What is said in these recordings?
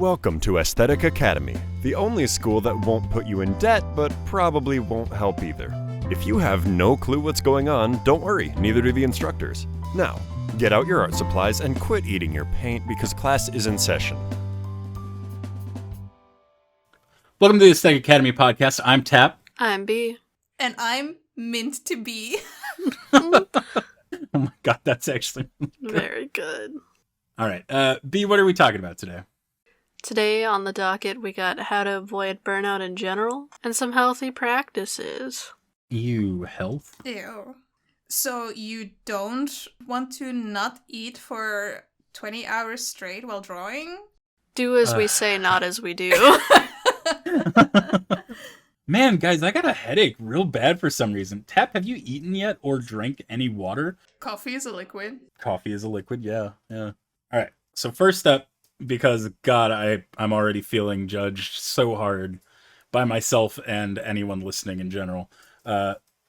Welcome to Aesthetic Academy, the only school that won't put you in debt, but probably won't help either. If you have no clue what's going on, don't worry, neither do the instructors. Now, get out your art supplies and quit eating your paint because class is in session. Welcome to the Aesthetic Academy podcast. I'm Tap. I'm B. And I'm Mint to be. Oh my god, that's actually Very good. All right, B, what are we talking about today? Today on the docket, we got how to avoid burnout in general and some healthy practices. Health? Ew. So you don't want to not eat for 20 hours straight while drawing? Do as we say, not as we do. Man, guys, I got a headache real bad for some reason. Tap, have you eaten yet or drank any water? Coffee is a liquid. Coffee is a liquid, yeah. All right, so first up, because, God, I'm already feeling judged so hard by myself and anyone listening in general.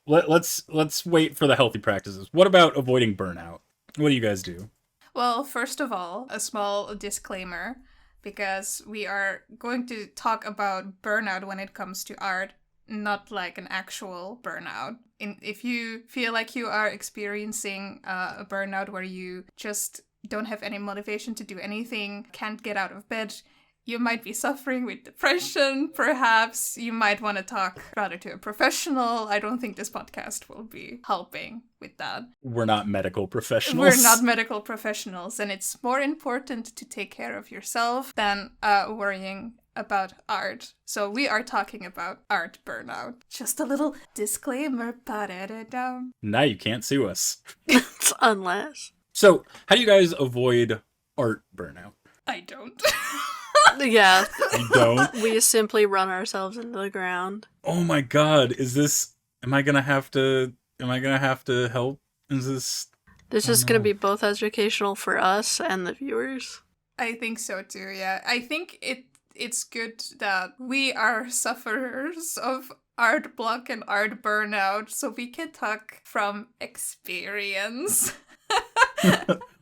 Let's wait for the healthy practices. What about avoiding burnout? What do you guys do? Well, first of all, a small disclaimer, because we are going to talk about burnout when it comes to art, not like an actual burnout. If you feel like you are experiencing a burnout where you just don't have any motivation to do anything, can't get out of bed, you might be suffering with depression, perhaps. You might want to talk rather to a professional. I don't think this podcast will be helping with that. We're not medical professionals. We're not medical professionals, and it's more important to take care of yourself than worrying about art. So we are talking about art burnout. Just a little disclaimer. Ba-da-da-dum. Now you can't sue us. Unless. So, how do you guys avoid art burnout? I don't. Yeah. You don't? We simply run ourselves into the ground. Oh my god, am I gonna have to help? This is going to be both educational for us and the viewers. I think so too, yeah. I think it's good that we are sufferers of art block and art burnout, so we can talk from experience.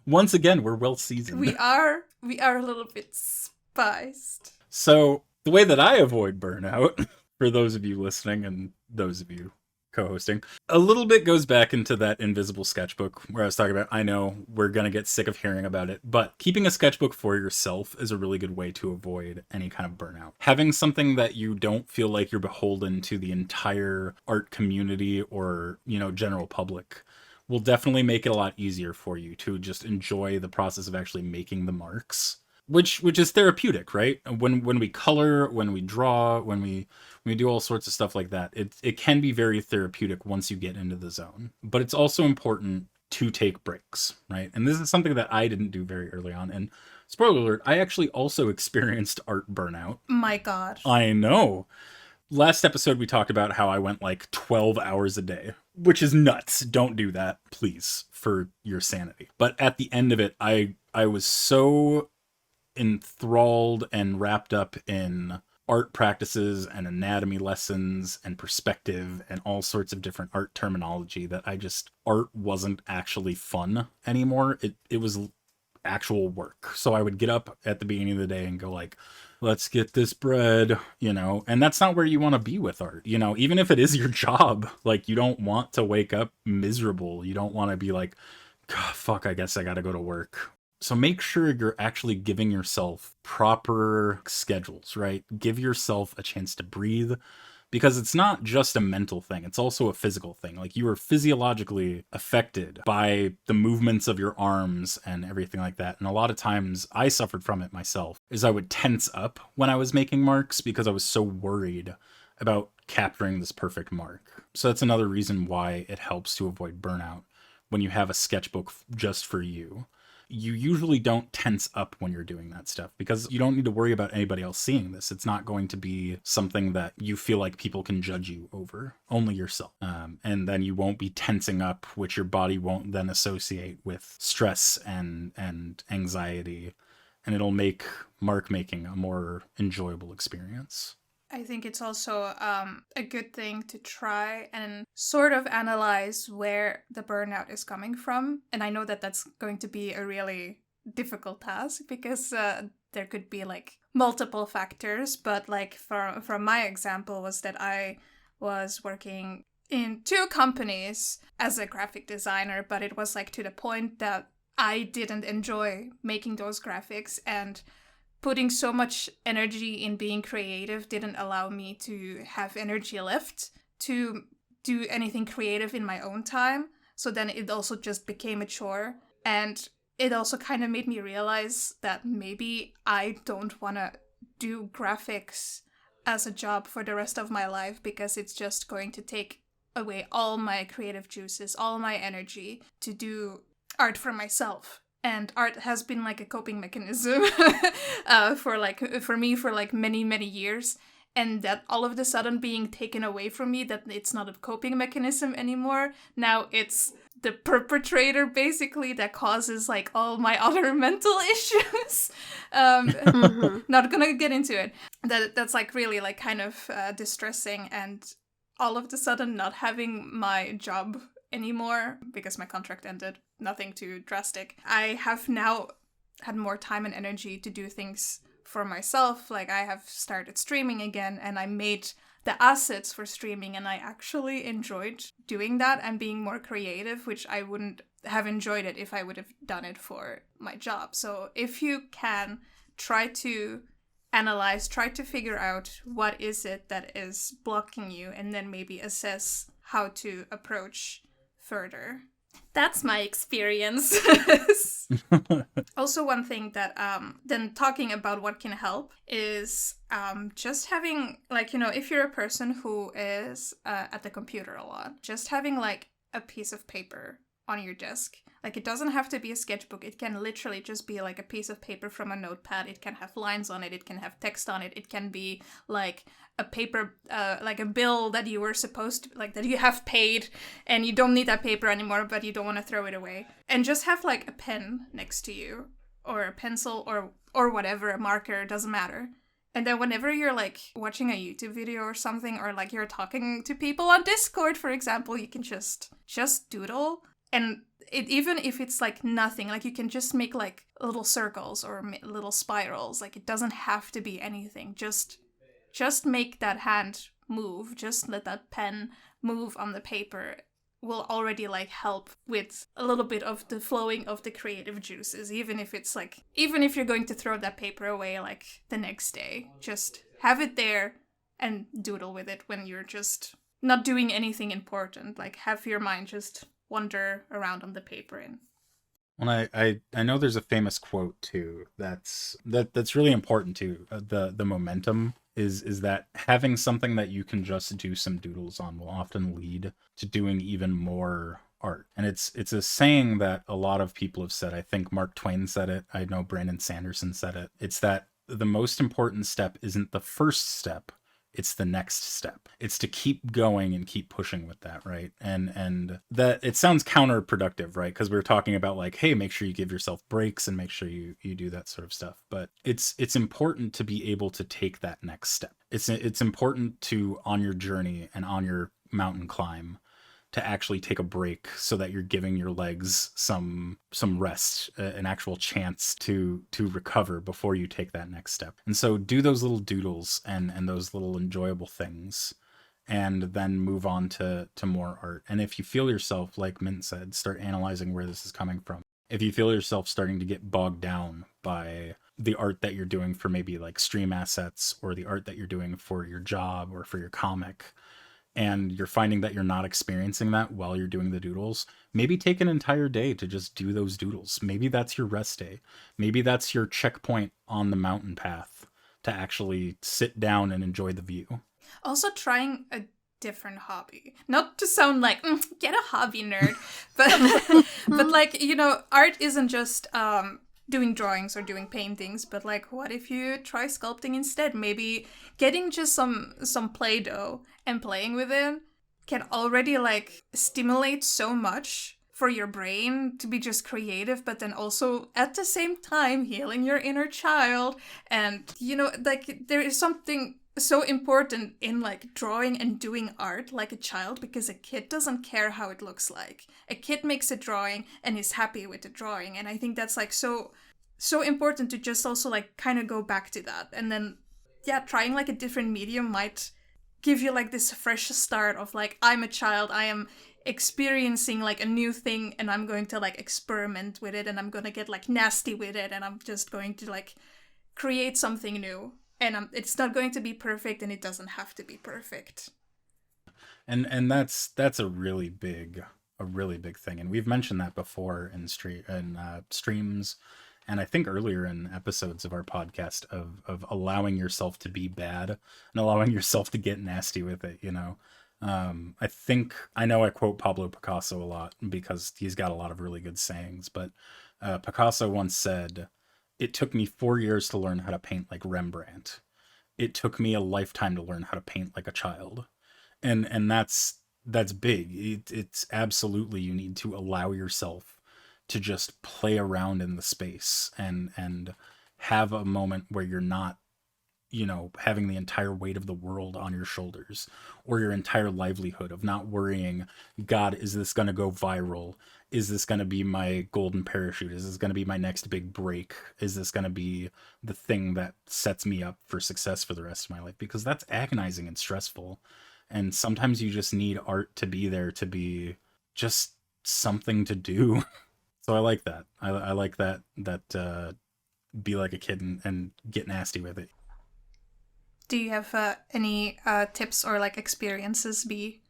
Once again, we're well seasoned. We are a little bit spiced. So, the way that I avoid burnout, for those of you listening and those of you co-hosting, a little bit goes back into that invisible sketchbook where I was talking about, I know we're going to get sick of hearing about it, but keeping a sketchbook for yourself is a really good way to avoid any kind of burnout. Having something that you don't feel like you're beholden to the entire art community or, general public will definitely make it a lot easier for you to just enjoy the process of actually making the marks, which is therapeutic, right? When we color, when we draw, when we do all sorts of stuff like that, it can be very therapeutic once you get into the zone. But it's also important to take breaks, right? And this is something that I didn't do very early on. And spoiler alert, I actually also experienced art burnout. My God. I know. Last episode, we talked about how I went like 12 hours a day, which is nuts. Don't do that, please, for your sanity. But at the end of it, I was so enthralled and wrapped up in art practices and anatomy lessons and perspective and all sorts of different art terminology that art wasn't actually fun anymore. It was actual work. So I would get up at the beginning of the day and go like, let's get this bread, and that's not where you want to be with art. Even if it is your job, like you don't want to wake up miserable. You don't want to be like, God, fuck, I guess I got to go to work. So make sure you're actually giving yourself proper schedules, right? Give yourself a chance to breathe, because it's not just a mental thing. It's also a physical thing. Like you are physiologically affected by the movements of your arms and everything like that. And a lot of times I suffered from it myself, is I would tense up when I was making marks because I was so worried about capturing this perfect mark. So that's another reason why it helps to avoid burnout when you have a sketchbook just for you. You usually don't tense up when you're doing that stuff because you don't need to worry about anybody else seeing this. It's not going to be something that you feel like people can judge you over, only yourself. And then you won't be tensing up, which your body won't then associate with stress and anxiety. And it'll make mark making a more enjoyable experience. I think it's also a good thing to try and sort of analyze where the burnout is coming from. And I know that that's going to be a really difficult task because there could be like multiple factors, but like from my example was that I was working in 2 companies as a graphic designer, but it was like to the point that I didn't enjoy making those graphics, and putting so much energy in being creative didn't allow me to have energy left to do anything creative in my own time. So then it also just became a chore. And it also kind of made me realize that maybe I don't want to do graphics as a job for the rest of my life, because it's just going to take away all my creative juices, all my energy to do art for myself. And art has been like a coping mechanism for me for like many years. And that all of a sudden being taken away from me, that it's not a coping mechanism anymore. Now it's the perpetrator basically that causes like all my other mental issues. Not gonna get into it. That's like really like kind of distressing, and all of a sudden not having my job anymore because my contract ended. Nothing too drastic. I have now had more time and energy to do things for myself. Like I have started streaming again, and I made the assets for streaming, and I actually enjoyed doing that and being more creative, which I wouldn't have enjoyed it if I would have done it for my job. So if you can, try to analyze, try to figure out what is it that is blocking you, and then maybe assess how to approach further. That's my experience. Also, one thing that then talking about what can help is just having, like, you know, if you're a person who is at the computer a lot, just having like a piece of paper on your desk. Like, it doesn't have to be a sketchbook. It can literally just be like a piece of paper from a notepad. It can have lines on it. It can have text on it. It can be like a paper, like a bill that you were supposed to, like, that you have paid and you don't need that paper anymore, but you don't want to throw it away. And just have like a pen next to you, or a pencil, or whatever, a marker, doesn't matter. And then whenever you're like watching a YouTube video or something, or like you're talking to people on Discord, for example, you can just doodle. And even if it's like nothing, like you can just make like little circles or little spirals. Like, it doesn't have to be anything. Just make that hand move. Just let that pen move on the paper will already like help with a little bit of the flowing of the creative juices. Even if you're going to throw that paper away like the next day, just have it there and doodle with it when you're just not doing anything important. Like, have your mind just wander around on the paper. And well, I know there's a famous quote too that's really important too. The momentum is that having something that you can just do some doodles on will often lead to doing even more art. And it's a saying that a lot of people have said. I think Mark Twain said it. I know Brandon Sanderson said it. It's that the most important step isn't the first step. It's the next step. It's to keep going and keep pushing with that, right? And that it sounds counterproductive, right? Because we were talking about like, hey, make sure you give yourself breaks and make sure you do that sort of stuff. But it's important to be able to take that next step. It's important to, on your journey and on your mountain climb, to actually take a break so that you're giving your legs some rest, an actual chance to recover before you take that next step. And so do those little doodles and those little enjoyable things, and then move on to more art. And if you feel yourself, like Mint said, start analyzing where this is coming from. If you feel yourself starting to get bogged down by the art that you're doing for maybe like stream assets, or the art that you're doing for your job or for your comic, and you're finding that you're not experiencing that while you're doing the doodles, maybe take an entire day to just do those doodles. Maybe that's your rest day. Maybe that's your checkpoint on the mountain path to actually sit down and enjoy the view. also trying a different hobby. Not to sound like, get a hobby, nerd, but like, you know, art isn't just doing drawings or doing paintings, but like, what if you try sculpting instead? Maybe getting just some Play-Doh and playing with it can already like stimulate so much for your brain to be just creative, but then also at the same time healing your inner child. And, you know, like, there is something so important in like drawing and doing art like a child, because a kid doesn't care how it looks like. A kid makes a drawing and is happy with the drawing. And I think that's like so so important to just also like kind of go back to that. And then, yeah, trying like a different medium might give you like this fresh start of like, I'm a child, I am experiencing like a new thing, and I'm going to like experiment with it, and I'm going to get like nasty with it, and I'm just going to like create something new. And it's not going to be perfect, and it doesn't have to be perfect. And that's a really big thing, and we've mentioned that before in streams, and I think earlier in episodes of our podcast of allowing yourself to be bad and allowing yourself to get nasty with it. I know I quote Pablo Picasso a lot because he's got a lot of really good sayings, but Picasso once said, "It took me 4 years to learn how to paint like Rembrandt. It took me a lifetime to learn how to paint like a child." And that's big. It's absolutely, you need to allow yourself to just play around in the space and have a moment where you're not, having the entire weight of the world on your shoulders, or your entire livelihood of not worrying, God, is this going to go viral? Is this going to be my golden parachute? Is this going to be my next big break? Is this going to be the thing that sets me up for success for the rest of my life? Because that's agonizing and stressful. And sometimes you just need art to be there, to be just something to do. So I like that. I like that be like a kid and get nasty with it. Do you have any tips or like experiences, B?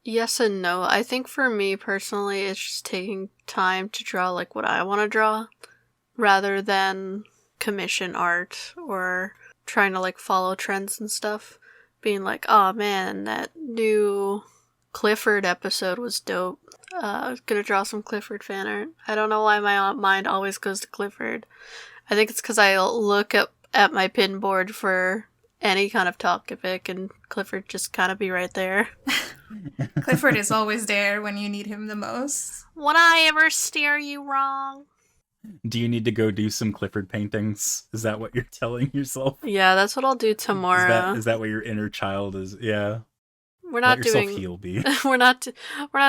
Yes and no. I think for me personally, it's just taking time to draw like what I want to draw, rather than commission art or trying to like follow trends and stuff. Being like, oh man, that new Clifford episode was dope. Gonna draw some Clifford fan art. I don't know why my mind always goes to Clifford. I think it's because I look up at my pin board for any kind of topic, and Clifford just kind of be right there. Clifford is always there when you need him the most. Would I ever steer you wrong? Do you need to go do some Clifford paintings? Is that what you're telling yourself? Yeah, that's what I'll do tomorrow. Is that what your inner child is? Yeah. We're not Let yourself doing heal, B. we're not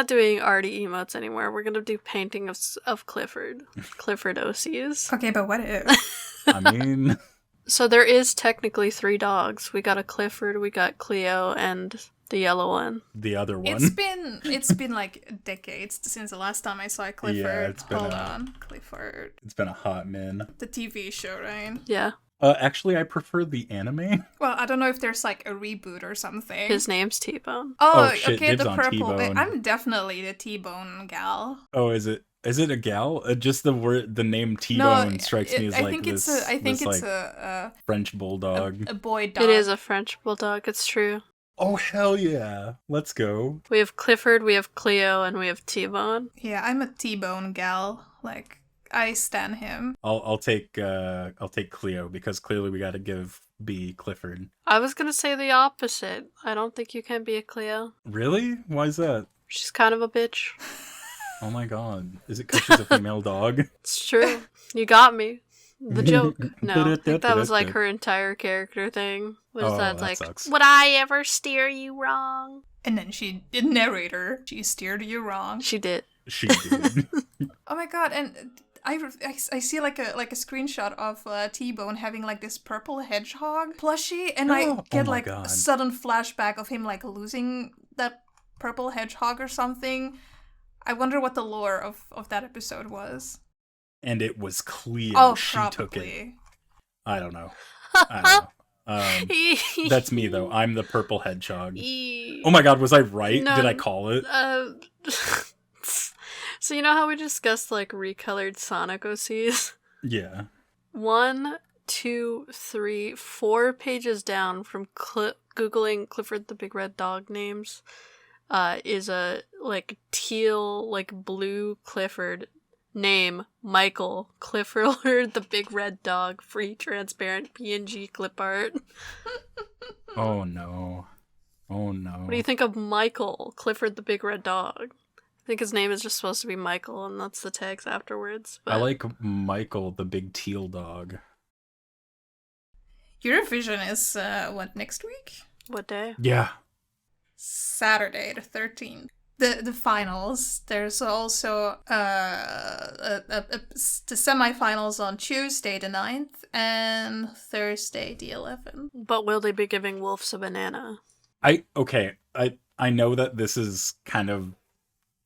doing arty emotes anymore. We're gonna do painting of Clifford OCs. Okay, but what if? I mean, so there is technically 3 dogs. We got a Clifford, we got Cleo, and the yellow one. The other one. It's been like decades since the last time I saw Clifford. Yeah, it's been Clifford. It's been a hot minute. The TV show, right? Yeah. Actually, I prefer the anime. Well, I don't know if there's like a reboot or something. His name's T-Bone. Oh, shit, okay, dibs the on purple. T-Bone. I'm definitely the T-Bone gal. Oh, is it a gal? Just the name T-Bone strikes me as like this. I think it's a French bulldog. a boy dog. It is a French bulldog. It's true. Oh hell yeah! Let's go. We have Clifford, we have Cleo, and we have T-Bone. Yeah, I'm a T-Bone gal. Like, I stan him. I'll take Cleo, because clearly we got to give B Clifford. I was gonna say the opposite. I don't think you can be a Cleo. Really? Why is that? She's kind of a bitch. Oh my god! Is it because she's a female dog? It's true. You got me. The joke. No, I think that was like her entire character thing. That like, sucks. Would I ever steer you wrong? And then the narrator, she steered you wrong. She did. She did. Oh my god! And I see like a screenshot of T-Bone having like this purple hedgehog plushie, and I get like a sudden flashback of him like losing that purple hedgehog or something. I wonder what the lore of that episode was. And it was Cleo. Oh, she probably. took it. I don't know. That's me though. I'm the purple hedgehog. Oh my god, was I right? No, did I call it? So you know how we discussed like recolored Sonic OCs? Yeah. 1, 2, 3, 4 pages down from Googling Clifford the Big Red Dog names is a like teal, like blue Clifford. Name, Michael, Clifford the Big Red Dog, free transparent PNG clip art. Oh no. Oh no. What do you think of Michael, Clifford the Big Red Dog? I think his name is just supposed to be Michael, and that's the tags afterwards. But... I like Michael, the big teal dog. Eurovision is, what, next week? What day? Yeah. Saturday the 13th. the finals. There's also the semifinals on Tuesday the 9th and Thursday the 11th. But will they be giving Wolves a banana? I know that this is kind of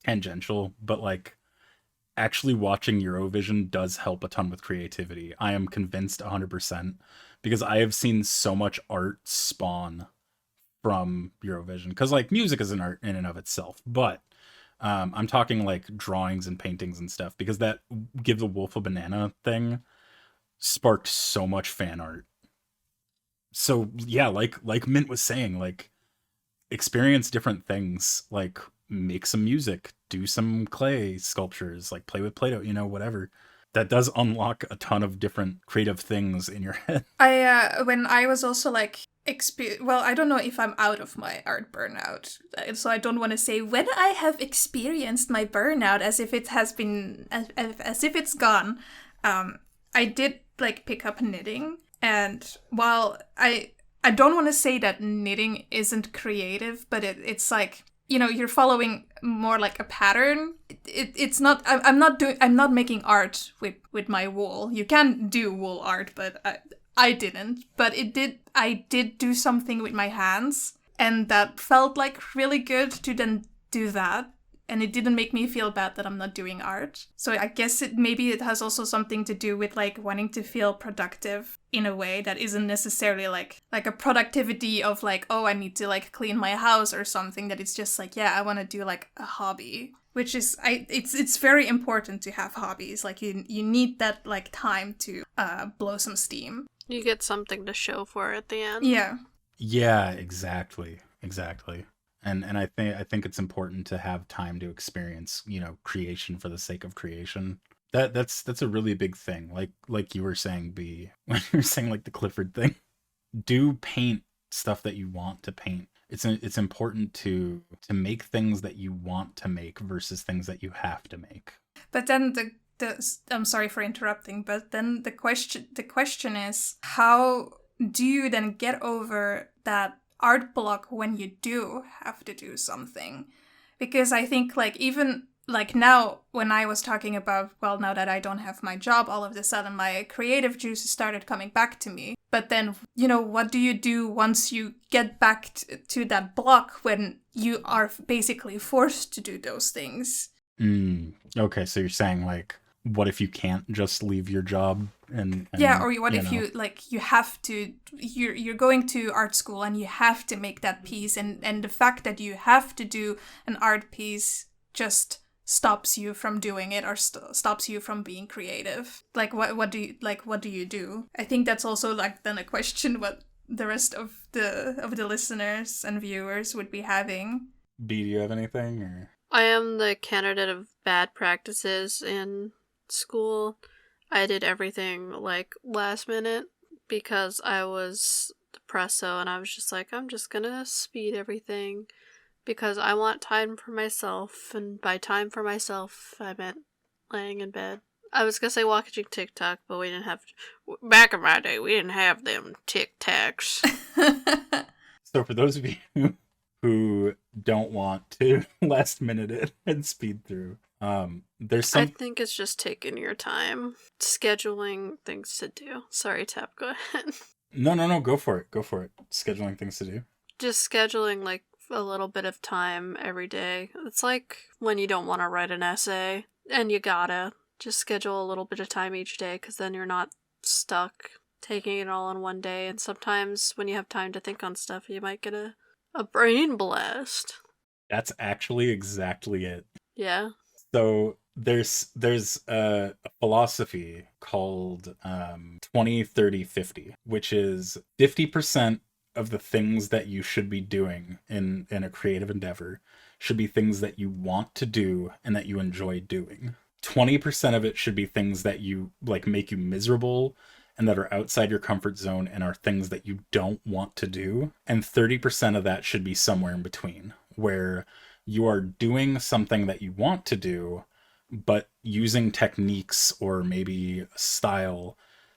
tangential, but like actually watching Eurovision does help a ton with creativity. I am convinced 100% because I have seen so much art spawn from Eurovision, because like music is an art in and of itself, but I'm talking like drawings and paintings and stuff, because that Give the Wolf a Banana thing sparked so much fan art. So yeah, like Mint was saying, like experience different things, like make some music, do some clay sculptures, like play with Play-Doh, whatever. That does unlock a ton of different creative things in your head. When I was also like I don't know if I'm out of my art burnout, so I don't want to say when I have experienced my burnout as if it has been as if it's gone. I did like pick up knitting, and while I don't want to say that knitting isn't creative, but it's like, you're following more like a pattern. It's not. I'm not making art with my wool. You can do wool art, but I didn't. But I did do something with my hands, and that felt like really good to then do that. And it didn't make me feel bad that I'm not doing art. So I guess maybe it has also something to do with like wanting to feel productive in a way that isn't necessarily like a productivity of like, oh, I need to like clean my house or something. That it's just like, yeah, I want to do like a hobby, which is it's very important to have hobbies. Like you need that like time to blow some steam. You get something to show for at the end. Yeah. Yeah, exactly. And I think it's important to have time to experience, creation for the sake of creation. That's a really big thing. Like you were saying, B, when you were saying like the Clifford thing. Do paint stuff that you want to paint. It's important to make things that you want to make versus things that you have to make. But then I'm sorry for interrupting, but then the question is, how do you then get over that art block when you do have to do something? Because I think like even like now when I was talking about, well, now that I don't have my job, all of a sudden my creative juices started coming back to me. But then, what do you do once you get back to that block when you are basically forced to do those things? Okay, so you're saying like, what if you can't just leave your job and yeah, or what if you like you have to, you're going to art school and you have to make that piece, and the fact that you have to do an art piece just stops you from doing it, or stops you from being creative. Like what do you do? I think that's also like then a question what the rest of the listeners and viewers would be having. B, do you have anything? Or I am the candidate of bad practices in school. I did everything like last minute because I was depresso, and I was just like, I'm just gonna speed everything because I want time for myself, and by time for myself I meant laying in bed. I was gonna say watching TikTok, but we didn't have back in my day we didn't have them Tic Tacs. So for those of you who don't want to last minute it and speed through, there's some. I think it's just taking your time, scheduling things to do. Sorry, Tap, go ahead. No, go for it. Scheduling things to do. Just scheduling like a little bit of time every day. It's like when you don't want to write an essay and you gotta just schedule a little bit of time each day, because then you're not stuck taking it all in one day. And sometimes when you have time to think on stuff, you might get a brain blast. That's actually exactly it. Yeah. So there's a philosophy called 20-30-50, which is 50% of the things that you should be doing in a creative endeavor should be things that you want to do and that you enjoy doing. 20% of it should be things that you like make you miserable and that are outside your comfort zone and are things that you don't want to do. And 30% of that should be somewhere in between, where you are doing something that you want to do, but using techniques or maybe a style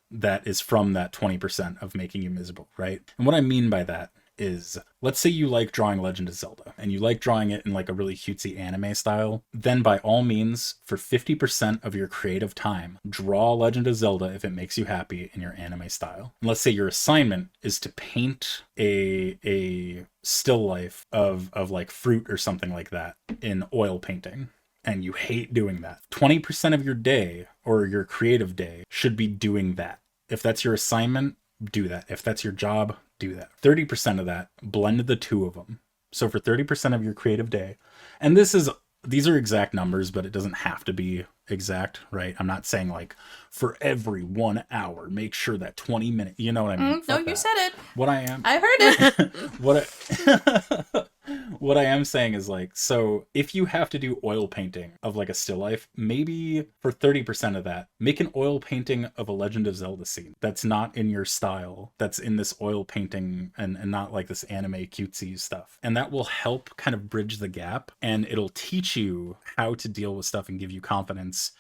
that is from that 20% of making you miserable, right? And what I mean by that is, let's say you like drawing Legend of Zelda and you like drawing it in like a really cutesy anime style, then by all means, for 50% of your creative time, draw Legend of Zelda if it makes you happy in your anime style. And let's say your assignment is to paint a still life of like fruit or something like that in oil painting, and you hate doing that. 20% of your day or your creative day should be doing that. If that's your assignment, do that. If that's your job, do that. 30% of that, blend the two of them. So for 30% of your creative day, and these are exact numbers, but it doesn't have to be exact, right? I'm not saying like for every 1 hour, make sure that 20 minutes, you know what I mean? No, you said it. What I am. I heard it. What I am saying is like, so if you have to do oil painting of like a still life, maybe for 30% of that, make an oil painting of a Legend of Zelda scene that's not in your style, that's in this oil painting and not like this anime cutesy stuff. And that will help kind of bridge the gap, and it'll teach you how to deal with stuff and give you confidence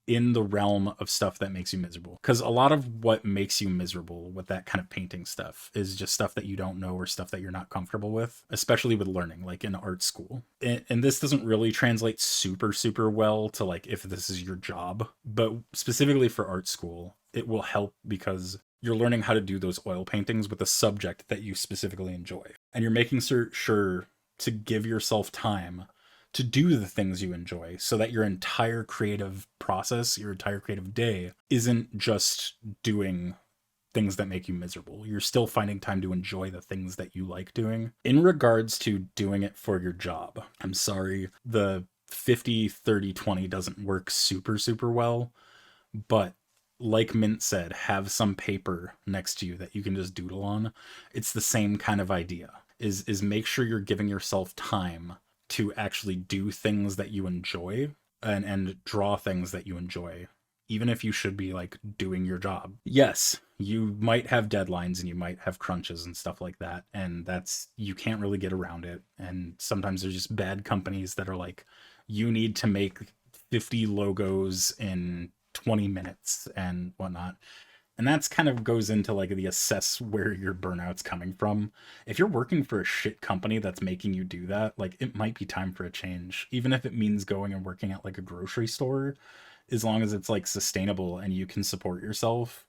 in the realm of stuff that makes you miserable. Because a lot of what makes you miserable with that kind of painting stuff is just stuff that you don't know or stuff that you're not comfortable with, especially with learning, like in art school. And this doesn't really translate super well to like if this is your job, but specifically for art school, it will help because you're learning how to do those oil paintings with a subject that you specifically enjoy. And you're making sure to give yourself time to do the things you enjoy so that your entire creative process, your entire creative day isn't just doing things that make you miserable. You're still finding time to enjoy the things that you like doing. In regards to doing it for your job, I'm sorry, the 50, 30, 20 doesn't work super well, but like Mint said, have some paper next to you that you can just doodle on. It's the same kind of idea, is make sure you're giving yourself time to actually do things that you enjoy and draw things that you enjoy, even if you should be like doing your job. Yes, you might have deadlines and you might have crunches and stuff like that, and you can't really get around it. And sometimes there's just bad companies that are like, you need to make 50 logos in 20 minutes and whatnot. And that's kind of goes into like the assess where your burnout's coming from. If you're working for a shit company that's making you do that, like it might be time for a change, even if it means going and working at like a grocery store, as long as it's like sustainable and you can support yourself,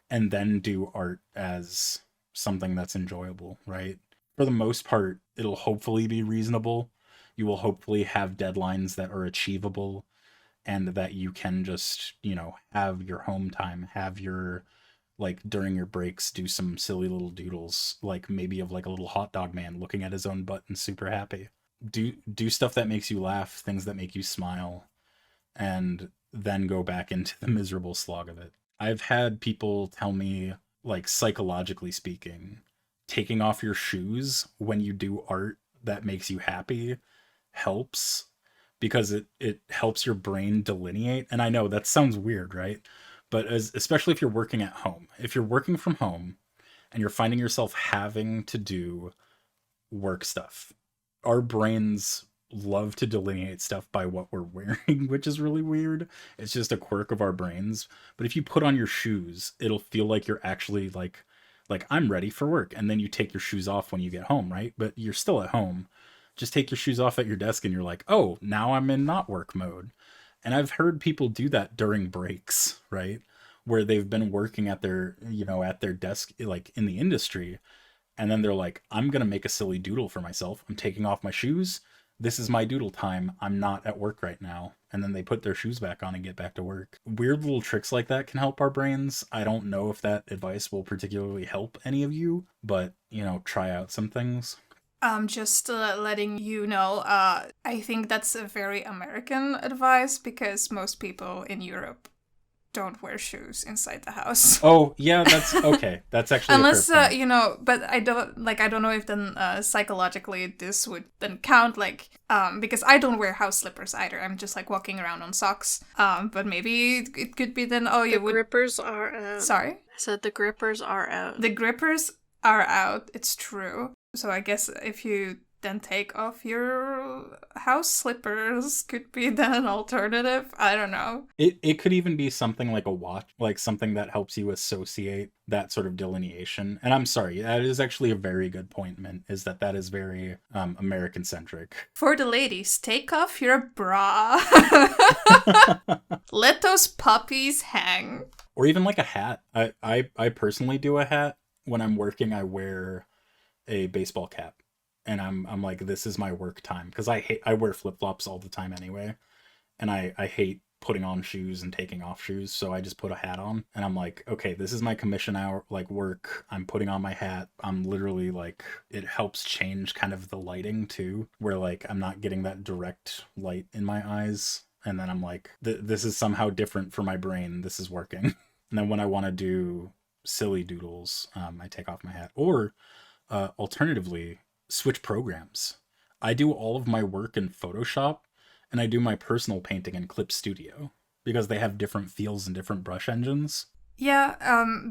and then do art as something that's enjoyable, right? For the most part, it'll hopefully be reasonable. You will hopefully have deadlines that are achievable and that you can just, have your home time, have your, like during your breaks, do some silly little doodles, like maybe of like a little hot dog man looking at his own butt and super happy. Do stuff that makes you laugh, things that make you smile, and then go back into the miserable slog of it. I've had people tell me, like psychologically speaking, taking off your shoes when you do art that makes you happy helps, because it helps your brain delineate. And I know that sounds weird, right? But especially if you're working at home, if you're working from home and you're finding yourself having to do work stuff, our brains love to delineate stuff by what we're wearing, which is really weird. It's just a quirk of our brains. But if you put on your shoes, it'll feel like you're actually like I'm ready for work. And then you take your shoes off when you get home, right? But you're still at home. Just take your shoes off at your desk and you're like, oh, now I'm in not work mode. And I've heard people do that during breaks, right? Where they've been working at their, at their desk, like in the industry. And then they're like, I'm going to make a silly doodle for myself. I'm taking off my shoes. This is my doodle time. I'm not at work right now. And then they put their shoes back on and get back to work. Weird little tricks like that can help our brains. I don't know if that advice will particularly help any of you, but, try out some things. Just letting you know, I think that's a very American advice, because most people in Europe don't wear shoes inside the house. Oh, yeah, that's okay. That's actually unless but I don't know if then psychologically this would then count, because I don't wear house slippers either. I'm just like walking around on socks. But maybe it could be then the grippers are out. Sorry? I said the grippers are out. The grippers are out, it's true. So I guess if you then take off your house slippers could be then an alternative. I don't know. It could even be something like a watch, like something that helps you associate that sort of delineation. And I'm sorry, that is actually a very good point, Mint, is that is very American-centric. For the ladies, take off your bra. Let those puppies hang. Or even like a hat. I personally do a hat. When I'm working, I wear a baseball cap. And I'm like, this is my work time. Because I wear flip-flops all the time anyway. And I hate putting on shoes and taking off shoes. So I just put a hat on. And I'm like, okay, this is my commission hour, like work. I'm putting on my hat. I'm literally like, it helps change kind of the lighting too. Where like, I'm not getting that direct light in my eyes. And then I'm like, this is somehow different for my brain. This is working. And then when I want to do silly doodles, I take off my hat. Or alternatively, switch programs. I do all of my work in Photoshop, and I do my personal painting in Clip Studio because they have different feels and different brush engines. Yeah,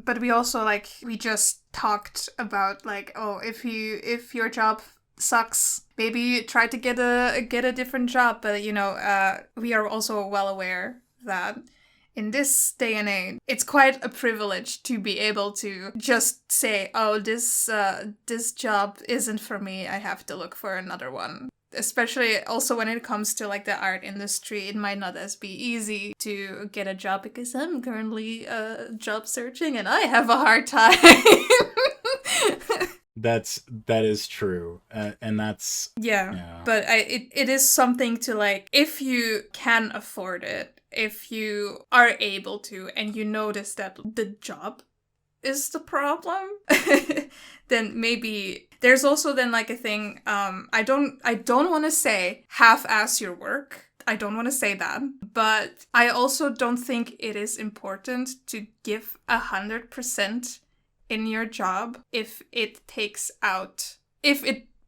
but we also we just talked about oh, if your job sucks, maybe try to get a different job. But we are also well aware that in this day and age, it's quite a privilege to be able to just say, oh, this job isn't for me, I have to look for another one. Especially also when it comes to the art industry, it might not as be easy to get a job because I'm currently job searching and I have a hard time. That is true, and that's yeah. But it is something to if you can afford it, if you are able to, and you notice that the job is the problem, then maybe there's also then a thing. I don't want to say half-ass your work. I don't want to say that, but I also don't think it is important to give 100% in your job if it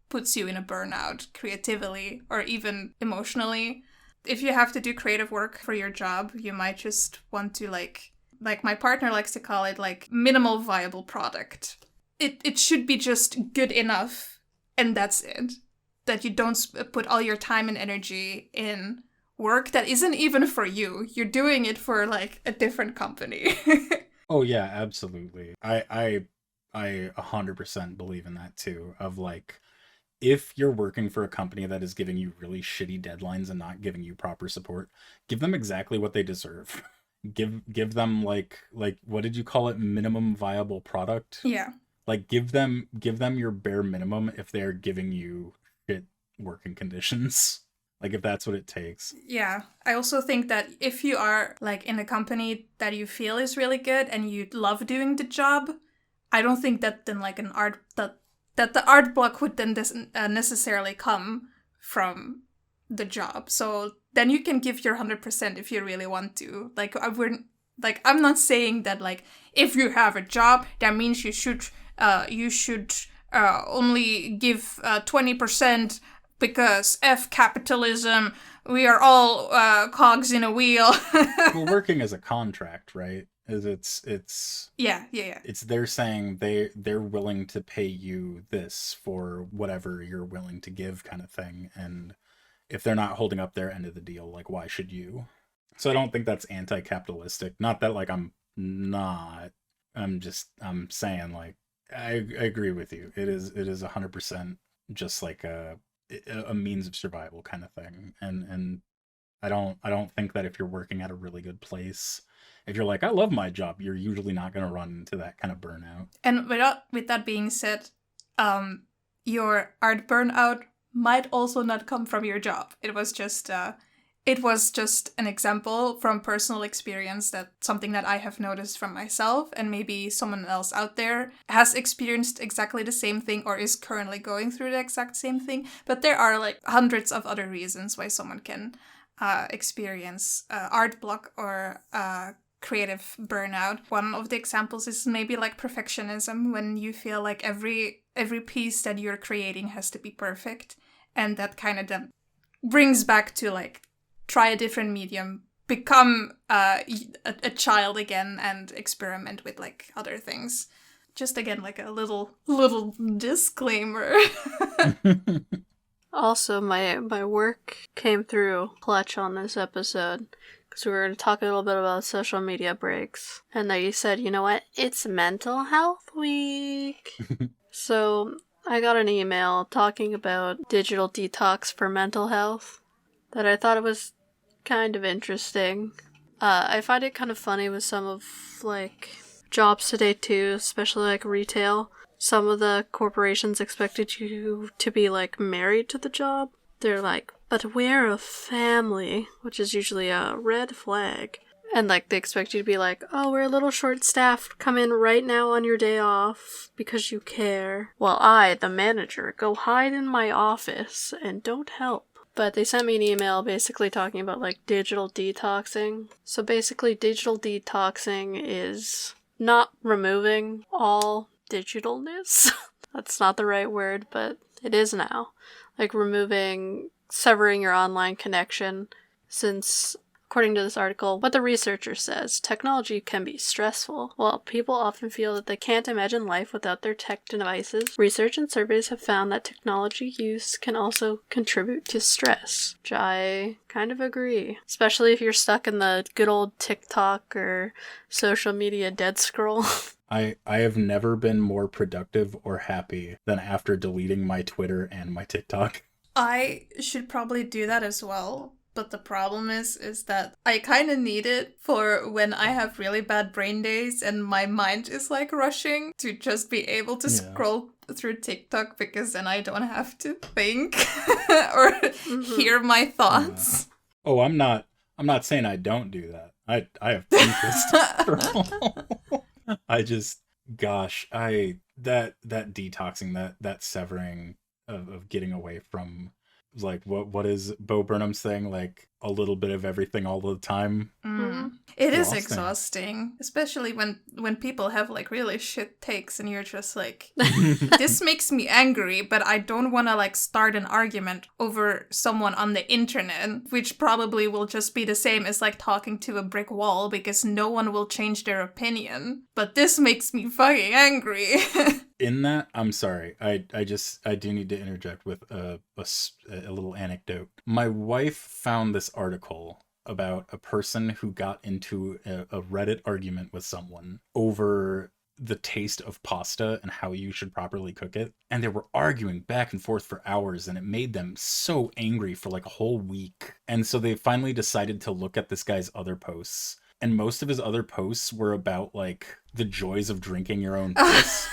puts you in a burnout creatively or even emotionally. If you have to do creative work for your job, you might just want to like my partner likes to call it minimal viable product. It should be just good enough, and that's it. That you don't put all your time and energy in work that isn't even for you. You're doing it for a different company. Oh yeah, absolutely. I 100% believe in that too. Of if you're working for a company that is giving you really shitty deadlines and not giving you proper support, give them exactly what they deserve. Give them what did you call it? Minimum viable product? Yeah. Give them your bare minimum if they're giving you shit working conditions. If that's what it takes. Yeah. I also think that if you are in a company that you feel is really good and you love doing the job, I don't think that then an art that the art block would then necessarily come from the job. So then you can give your 100% if you really want to. I'm not saying that if you have a job, that means you should only give 20% because F capitalism, we are all cogs in a wheel. Well, working as a contract, right? It's yeah. It's they're saying they're willing to pay you this for whatever you're willing to give, kind of thing. And if they're not holding up their end of the deal, why should you? So I don't think that's anti-capitalistic. Not that I'm not. I'm saying I agree with you. It is 100% just a means of survival kind of thing. And I don't think that if you're working at a really good place, if you're I love my job, you're usually not going to run into that kind of burnout. And with that being said, your art burnout might also not come from your job. It was just an example from personal experience, that something that I have noticed from myself, and maybe someone else out there has experienced exactly the same thing or is currently going through the exact same thing. But there are hundreds of other reasons why someone can experience art block or creative burnout. One of the examples is maybe perfectionism, when you feel every piece that you're creating has to be perfect, and that kind of then brings back to try a different medium, become a child again, and experiment with other things. Just again a little disclaimer. Also, my work came through clutch on this episode because we were going to talk a little bit about social media breaks. And they said, you know what? It's Mental Health Week. So I got an email talking about digital detox for mental health that I thought it was kind of interesting. I find it kind of funny with some of, like, jobs today too, especially, like, retail. Some of the corporations expected you to be, like, married to the job. They're like, but we're a family, which is usually a red flag. And, like, they expect you to be like, oh, we're a little short-staffed, come in right now on your day off because you care. While I, the manager, go hide in my office and don't help. But they sent me an email basically talking about, like, digital detoxing. So basically, digital detoxing is not removing all digitalness. That's not the right word, but it is now. Like, severing your online connection, since, according to this article, what the researcher says, technology can be stressful. While people often feel that they can't imagine life without their tech devices, research and surveys have found that technology use can also contribute to stress, which I kind of agree. Especially if you're stuck in the good old TikTok or social media dead scroll. I have never been more productive or happy than after deleting my Twitter and my TikTok. I should probably do that as well. But the problem is that I kind of need it for when I have really bad brain days and my mind is like rushing to just be able to scroll through TikTok, because then I don't have to think or hear my thoughts. Yeah. Oh, I'm not saying I don't do that. I have Pinterest. I just, gosh, that detoxing, that severing of getting away from, like, what is Bo Burnham saying, like, a little bit of everything all the time. It is exhausting, especially when people have, like, really shit takes and you're just like, this makes me angry, but I don't want to, like, start an argument over someone on the internet, which probably will just be the same as, like, talking to a brick wall, because no one will change their opinion. But this makes me fucking angry. In that, I'm sorry, I do need to interject with a little anecdote. My wife found this article about a person who got into a Reddit argument with someone over the taste of pasta and how you should properly cook it. And they were arguing back and forth for hours, and it made them so angry for like a whole week. And so they finally decided to look at this guy's other posts. And most of his other posts were about, like, the joys of drinking your own piss.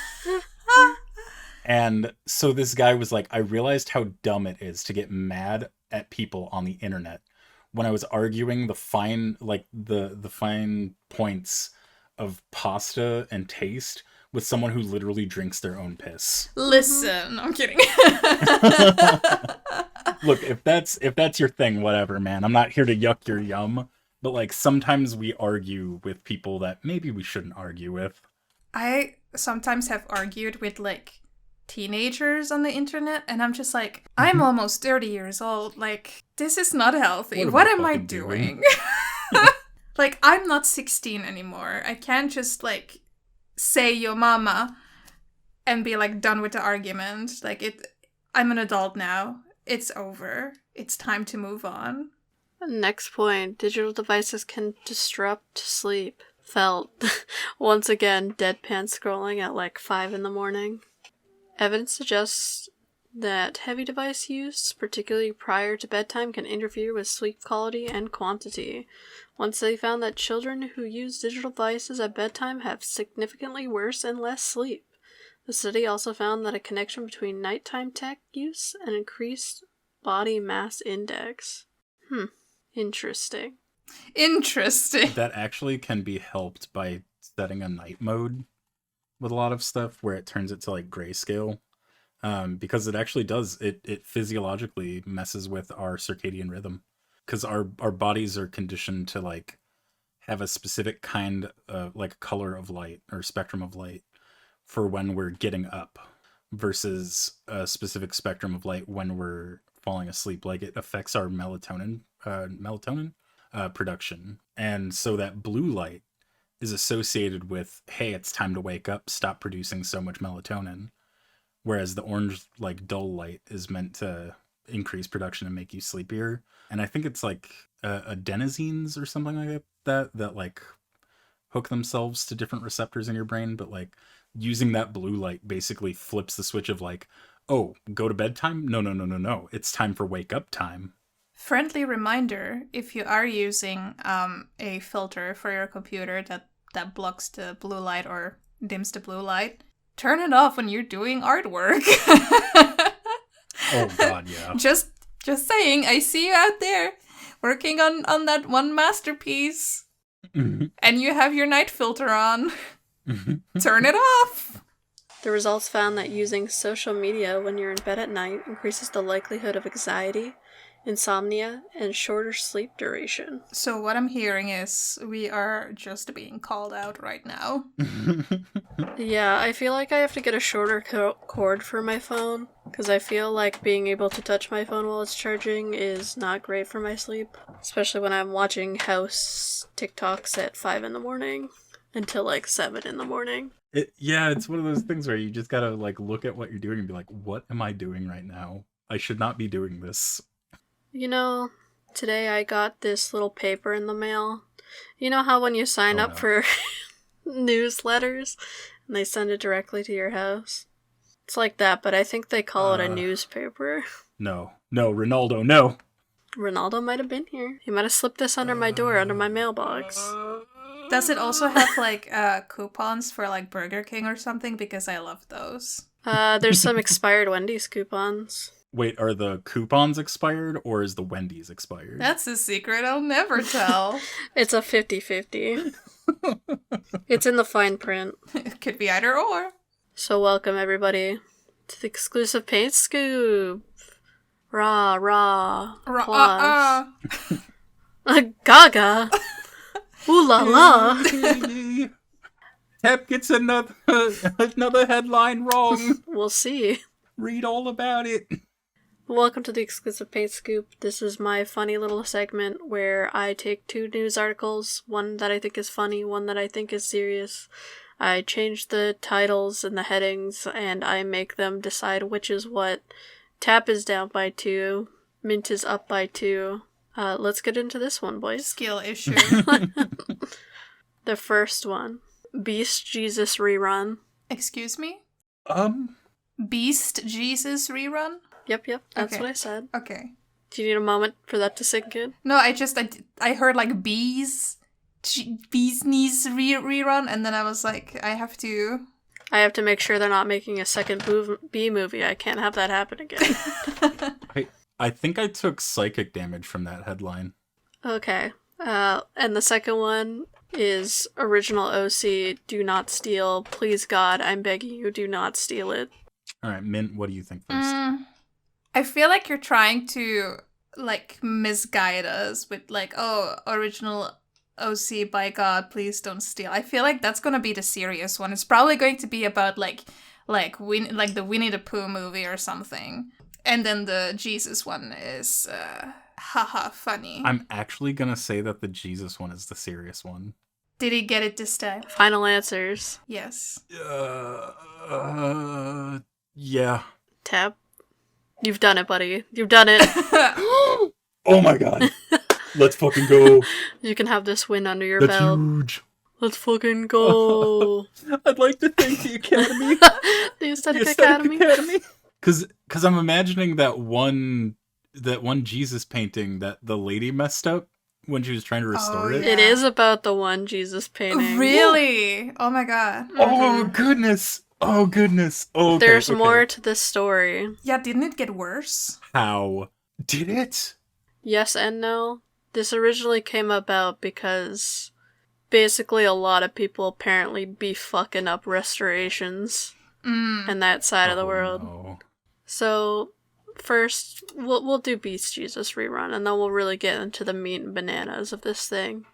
And so this guy was like, I realized how dumb it is to get mad at people on the internet when I was arguing the fine points of pasta and taste with someone who literally drinks their own piss. Listen, I'm kidding. Look, if that's your thing, whatever, man. I'm not here to yuck your yum, but, like, sometimes we argue with people that maybe we shouldn't argue with. I sometimes have argued with, like, teenagers on the internet, and I'm just like, I'm almost 30 years old. Like, this is not healthy. What am I doing? Like, I'm not 16 anymore. I can't just, like, say yo mama and be, like, done with the argument. Like, I'm an adult now. It's over. It's time to move on. Next point, digital devices can disrupt sleep. Felt once again deadpan scrolling at like 5 a.m. Evidence suggests that heavy device use, particularly prior to bedtime, can interfere with sleep quality and quantity. One study found that children who use digital devices at bedtime have significantly worse and less sleep. The study also found that a connection between nighttime tech use and increased body mass index. Interesting. That actually can be helped by setting a night mode with a lot of stuff where it turns it to, like, grayscale. Because it actually does, it physiologically messes with our circadian rhythm. Because our bodies are conditioned to, like, have a specific kind of, like, color of light or spectrum of light for when we're getting up versus a specific spectrum of light when we're falling asleep. Like, it affects our melatonin production. And so that blue light is associated with, hey, it's time to wake up, stop producing so much melatonin. Whereas the orange, like, dull light is meant to increase production and make you sleepier. And I think it's like adenosines or something like that like hook themselves to different receptors in your brain. But like using that blue light basically flips the switch of like, oh, go to bedtime? No. It's time for wake up time. Friendly reminder, if you are using a filter for your computer that blocks the blue light or dims the blue light, turn it off when you're doing artwork. Oh god, yeah. Just saying, I see you out there working on that one masterpiece. Mhm. And you have your night filter on. Mhm. Turn it off. The results found that using social media when you're in bed at night increases the likelihood of anxiety, insomnia, and shorter sleep duration. So what I'm hearing is we are just being called out right now. Yeah, I feel like I have to get a shorter cord for my phone, because I feel like being able to touch my phone while it's charging is not great for my sleep, especially when I'm watching house TikToks at 5 in the morning until like 7 in the morning. It's one of those things where you just gotta like look at what you're doing and be like, what am I doing right now? I should not be doing this. You know, today I got this little paper in the mail. You know how when you sign up for newsletters and they send it directly to your house? It's like that, but I think they call it a newspaper. No, Ronaldo, no. Ronaldo might have been here. He might have slipped this under my door, under my mailbox. Does it also have like coupons for like Burger King or something? Because I love those. There's some expired Wendy's coupons. Wait, are the coupons expired or is the Wendy's expired? That's a secret I'll never tell. It's a 50-50. It's in the fine print. It could be either or. So welcome everybody to the exclusive Paint Scoop. Rah, applause. Gaga. Ooh la la. Tep gets another headline wrong. We'll see. Read all about it. Welcome to the exclusive Paint Scoop. This is my funny little segment where I take 2 news articles, one that I think is funny, one that I think is serious. I change the titles and the headings, and I make them decide which is what. Tap is down by 2. Mint is up by 2. Let's get into this one, boys. Skill issue. The first one. Beast Jesus Rerun. Excuse me? Beast Jesus Rerun? Yep, that's Okay. what I said. Okay. Do you need a moment for that to sink in? No, I heard like bees knees rerun, and then I was like, I have to make sure they're not making a second bee movie. I can't have that happen again. I think I took psychic damage from that headline. Okay. And the second one is original OC, do not steal. Please God, I'm begging you, do not steal it. Alright, Mint, what do you think first? I feel like you're trying to like misguide us with like, oh, original OC, by God, please don't steal. I feel like that's gonna be the serious one. It's probably going to be about like the Winnie the Pooh movie or something. And then the Jesus one is haha funny. I'm actually gonna say that the Jesus one is the serious one. Did he get it this time? Final answers. Yes. Yeah. Tab. You've done it, buddy. You've done it. Oh my god. Let's fucking go. You can have this win under your That's belt. huge. Let's fucking go. I'd like to thank the Academy. The Aesthetic Academy. Because I'm imagining that one Jesus painting that the lady messed up when she was trying to restore it. yeah. It is about the one Jesus painting. Really? Oh my God. Oh goodness. Oh goodness. Oh, okay, There's okay. more to this story. Yeah, didn't it get worse? How did it? Yes and no. This originally came about because basically a lot of people apparently be fucking up restorations and that side of the world. No. So first, we'll do Beast Jesus Rerun, and then we'll really get into the meat and bananas of this thing.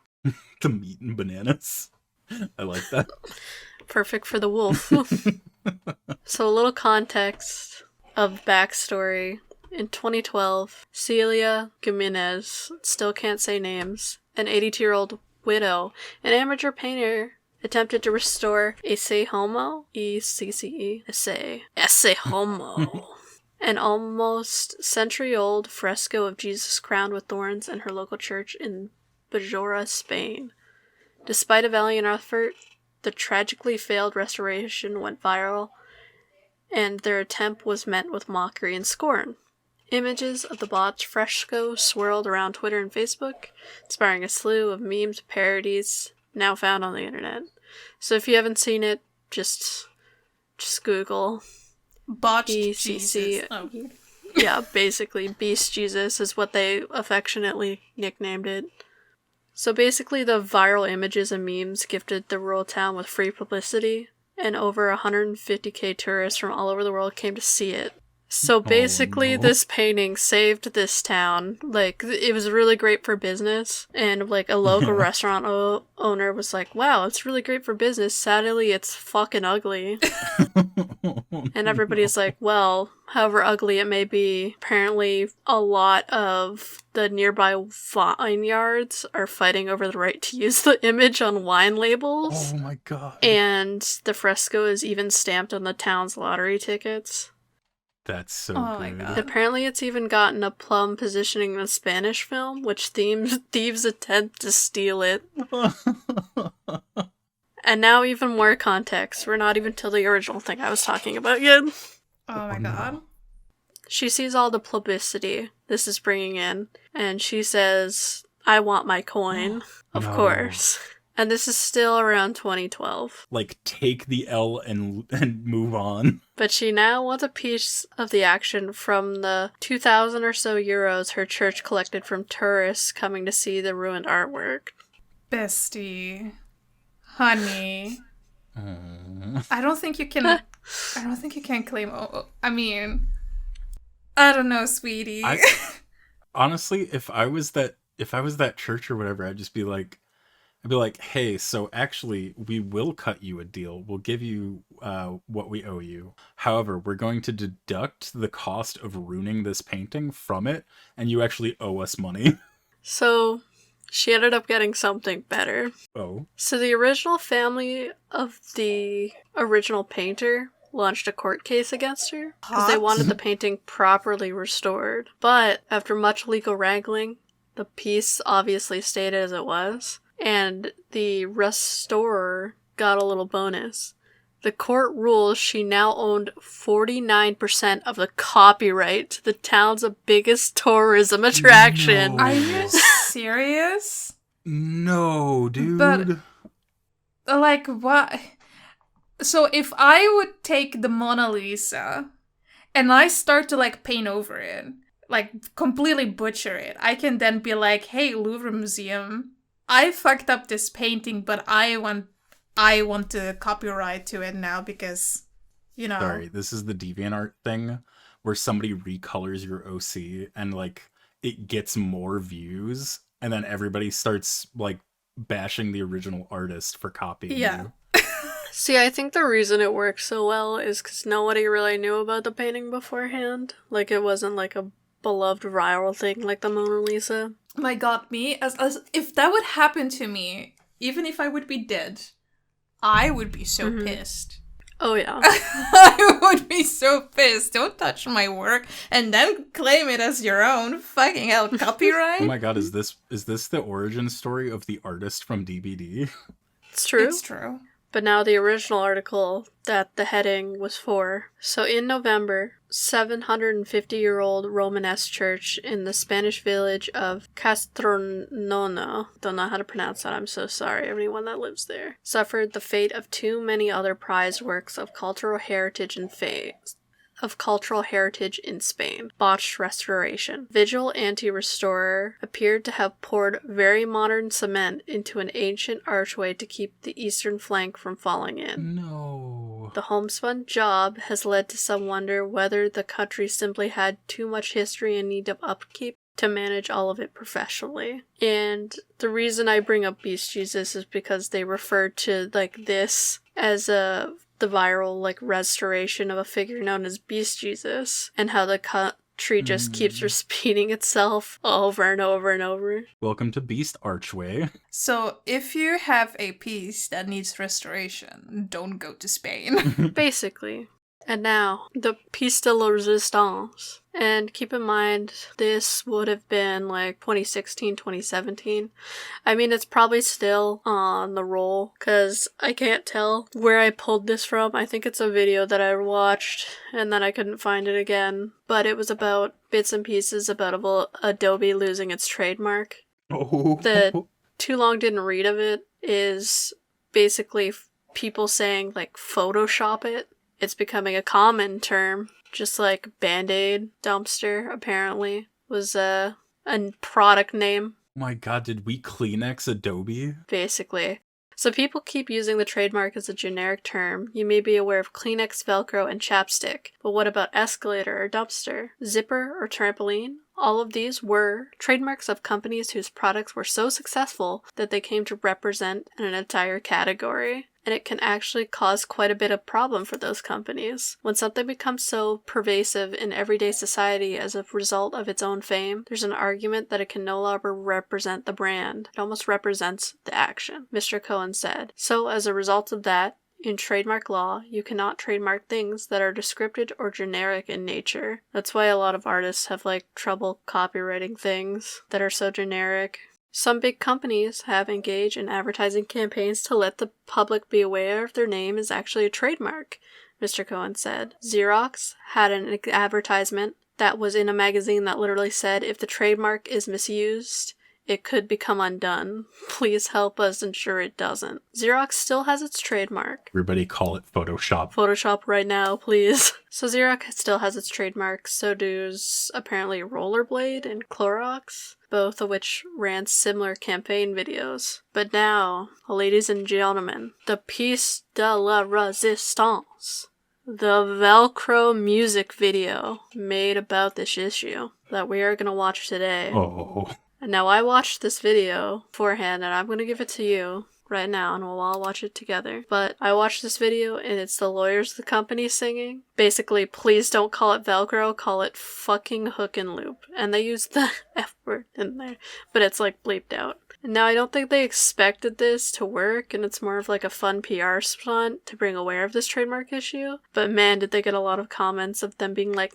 The meat and bananas. I like that. Perfect for the wolf. So a little context of backstory. In 2012, Celia Gimenez, still can't say names, an 82-year-old widow, an amateur painter, attempted to restore Ecce Homo, E-C-C-E, Ecce Homo, an almost century-old fresco of Jesus crowned with thorns in her local church in Bajora, Spain. Despite a valiant effort, the tragically failed restoration went viral, and their attempt was met with mockery and scorn. Images of the botched fresco swirled around Twitter and Facebook, inspiring a slew of memes, parodies, now found on the internet. So if you haven't seen it, just Google Botched BCC. Jesus. Oh. Yeah, basically, Beast Jesus is what they affectionately nicknamed it. So basically, the viral images and memes gifted the rural town with free publicity, and over 150,000 tourists from all over the world came to see it. So basically, this painting saved this town. Like, it was really great for business, and like a local restaurant owner was like, wow, it's really great for business. Sadly, it's fucking ugly. And everybody's like, well, however ugly it may be, apparently a lot of the nearby vineyards are fighting over the right to use the image on wine labels. Oh my god. And the fresco is even stamped on the town's lottery tickets. That's so Oh good. my God. Apparently it's even gotten a plum positioning in a Spanish film, which thieves attempt to steal it. And now even more context. We're not even to the original thing I was talking about yet. Oh my god. She sees all the publicity this is bringing in, and she says, I want my coin. Of No. course. And this is still around 2012. Like, take the L and move on. But she now wants a piece of the action from the 2,000 or so euros her church collected from tourists coming to see the ruined artwork. Bestie. Honey. I don't think you can claim I mean, I don't know, sweetie. Honestly, if I was that church or whatever, I'd be like, hey, so actually, we will cut you a deal. We'll give you what we owe you. However, we're going to deduct the cost of ruining this painting from it, and you actually owe us money. So she ended up getting something better. Oh. So the original family of the original painter launched a court case against her because they wanted the painting properly restored. But after much legal wrangling, the piece obviously stayed as it was, and the restorer got a little bonus. The court ruled she now owned 49% of the copyright to the town's biggest tourism attraction. No. Are you serious? No, dude. But, like, what? So if I would take the Mona Lisa and I start to, like, paint over it, like, completely butcher it, I can then be like, hey, Louvre Museum, I fucked up this painting, but I want the copyright to it now because, you know. Sorry, this is the DeviantArt thing where somebody recolors your OC and, like, it gets more views, and then everybody starts, like, bashing the original artist for copying you. See, I think the reason it works so well is because nobody really knew about the painting beforehand. Like, it wasn't like a beloved viral thing like the Mona Lisa. My god, me, as if that would happen to me, even if I would be dead, I would be so pissed. Oh, yeah. I would be so pissed. Don't touch my work and then claim it as your own. Fucking hell, copyright? Oh my god, is this the origin story of the artist from DBD? It's true. It's true. But now the original article that the heading was for. So in November, 750-year-old Romanesque church in the Spanish village of Castronono, don't know how to pronounce that, I'm so sorry, everyone that lives there, suffered the fate of too many other prized works of cultural heritage in Spain. Botched restoration. Vigil anti-restorer appeared to have poured very modern cement into an ancient archway to keep the eastern flank from falling in. No. The homespun job has led to some wonder whether the country simply had too much history and need of upkeep to manage all of it professionally. And the reason I bring up Beast Jesus is because they refer to, like, this as the viral, like, restoration of a figure known as Beast Jesus, and how the country just keeps repeating itself over and over and over. Welcome to Beast Archway. So, if you have a piece that needs restoration, don't go to Spain. Basically. And now, the piece de la resistance. And keep in mind, this would have been like 2016, 2017. I mean, it's probably still on the roll, because I can't tell where I pulled this from. I think it's a video that I watched, and then I couldn't find it again. But it was about bits and pieces about Adobe losing its trademark. Oh. The too long didn't read of it is basically people saying, like, Photoshop it. It's becoming a common term, just like Band-Aid dumpster, apparently, was a product name. Oh my god, did we Kleenex Adobe? Basically. So people keep using the trademark as a generic term. You may be aware of Kleenex, Velcro, and chapstick. But what about escalator or dumpster? Zipper or trampoline? All of these were trademarks of companies whose products were so successful that they came to represent an entire category. And it can actually cause quite a bit of problem for those companies. When something becomes so pervasive in everyday society as a result of its own fame, there's an argument that it can no longer represent the brand. It almost represents the action, Mr. Cohen said. So as a result of that, in trademark law, you cannot trademark things that are descriptive or generic in nature. That's why a lot of artists have trouble copywriting things that are so generic. Some big companies have engaged in advertising campaigns to let the public be aware if their name is actually a trademark, Mr. Cohen said. Xerox had an advertisement that was in a magazine that literally said, if the trademark is misused, it could become undone. Please help us ensure it doesn't. Xerox still has its trademark. Everybody call it Photoshop. Photoshop right now, please. So Xerox still has its trademark, so does apparently Rollerblade and Clorox, both of which ran similar campaign videos. But now, ladies and gentlemen, the piece de la resistance. The Velcro music video made about this issue that we are going to watch today. Oh. And now I watched this video beforehand, and I'm going to give it to you right now, and we'll all watch it together. But I watched this video, and it's the lawyers of the company singing. Basically, please don't call it Velcro, call it fucking hook and loop. And they use the F word in there, but it's bleeped out. And now I don't think they expected this to work, and it's more of a fun PR stunt to bring aware of this trademark issue. But man, did they get a lot of comments of them being like,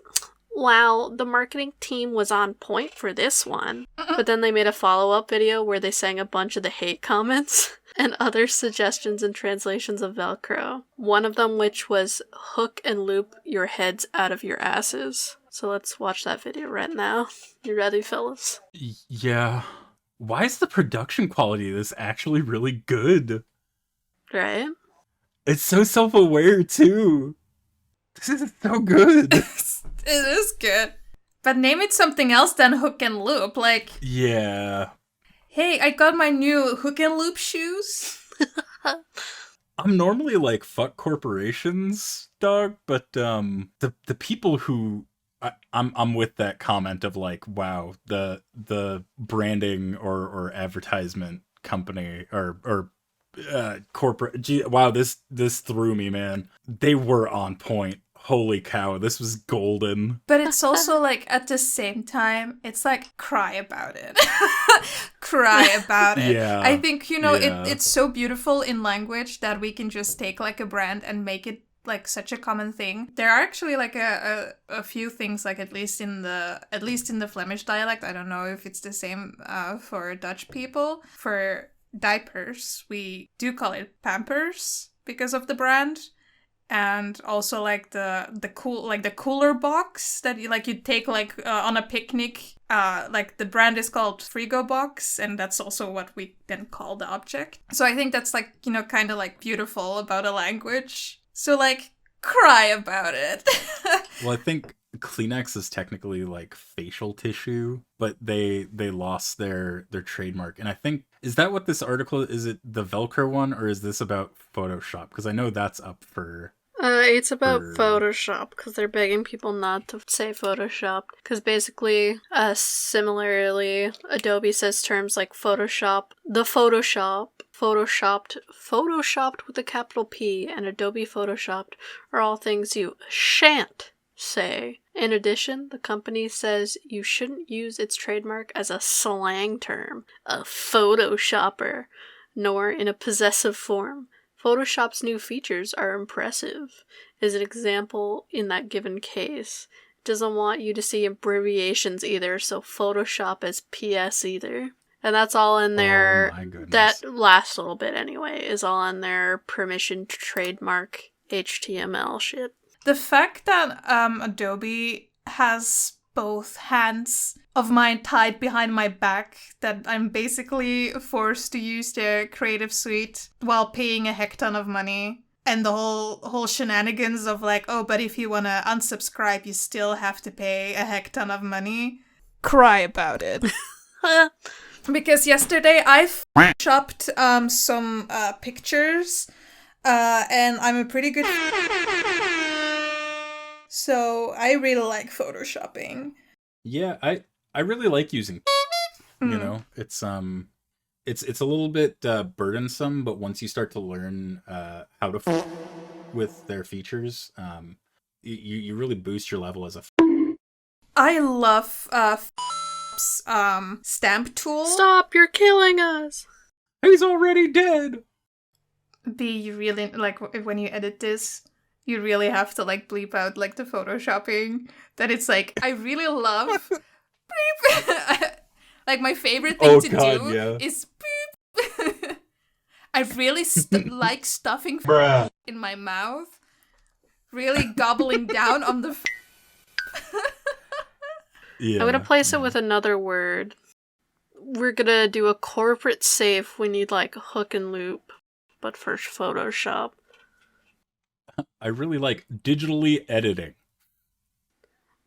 wow, the marketing team was on point for this one. But then they made a follow-up video where they sang a bunch of the hate comments and other suggestions and translations of Velcro. One of them which was hook and loop your heads out of your asses. So let's watch that video right now. You ready, fellas? Yeah. Why is the production quality of this actually really good? Right? It's so self-aware, too. This is so good. It is good. But name it something else than hook and loop. Yeah. Hey, I got my new hook and loop shoes. I'm normally fuck corporations, dog, but the people who I'm with that comment of wow, the branding or advertisement company or corporate, wow, this threw me, man. They were on point. Holy cow, this was golden. But it's also at the same time, it's cry about it. Cry about it. Yeah. I think, it's so beautiful in language that we can just take a brand and make it such a common thing. There are actually a few things at least in the Flemish dialect. I don't know if it's the same for Dutch people. For diapers, we do call it Pampers because of the brand. And also the cooler box that you take on a picnic. The brand is called Frigo Box, and that's also what we then call the object. So I think that's kind of beautiful about a language. So cry about it. Well, I think Kleenex is technically facial tissue, but they lost their trademark. And I think, is that what this article is? It the Velcro one, or is this about Photoshop? Because I know that's up for it's about Photoshop, because they're begging people not to say Photoshop. Because basically, similarly, Adobe says terms like Photoshop, the Photoshop, Photoshopped with a capital P, and Adobe Photoshopped are all things you shan't say. In addition, the company says you shouldn't use its trademark as a slang term, a photoshopper, nor in a possessive form. Photoshop's new features are impressive, is an example in that given case. It doesn't want you to see abbreviations either, so Photoshop as PS either. And that's all in their, Oh my goodness. that last little bit anyway, is all in their permission to trademark HTML shit. The fact that Adobe has both hands of mine tied behind my back, that I'm basically forced to use their Creative Suite while paying a heck ton of money, and the whole shenanigans of like, oh, but if you want to unsubscribe, you still have to pay a heck ton of money. Cry about it. Because yesterday I shopped some pictures, and I'm a pretty good... So I really like photoshopping. Yeah, I really like using, you know, it's a little bit burdensome, but once you start to learn how to with their features, you really boost your level as a. I love stamp tool. Stop, you're killing us! He's already dead. You really, like, when you edit this, you really have to, like, bleep out, like, the photoshopping. That it's like, I really love... like, my favorite thing do is beep. I really like stuffing in my mouth. Really gobbling down on the... I'm gonna place it with another word. We're gonna do a corporate safe. We need, like, hook and loop, but for Photoshop. I really like digitally editing.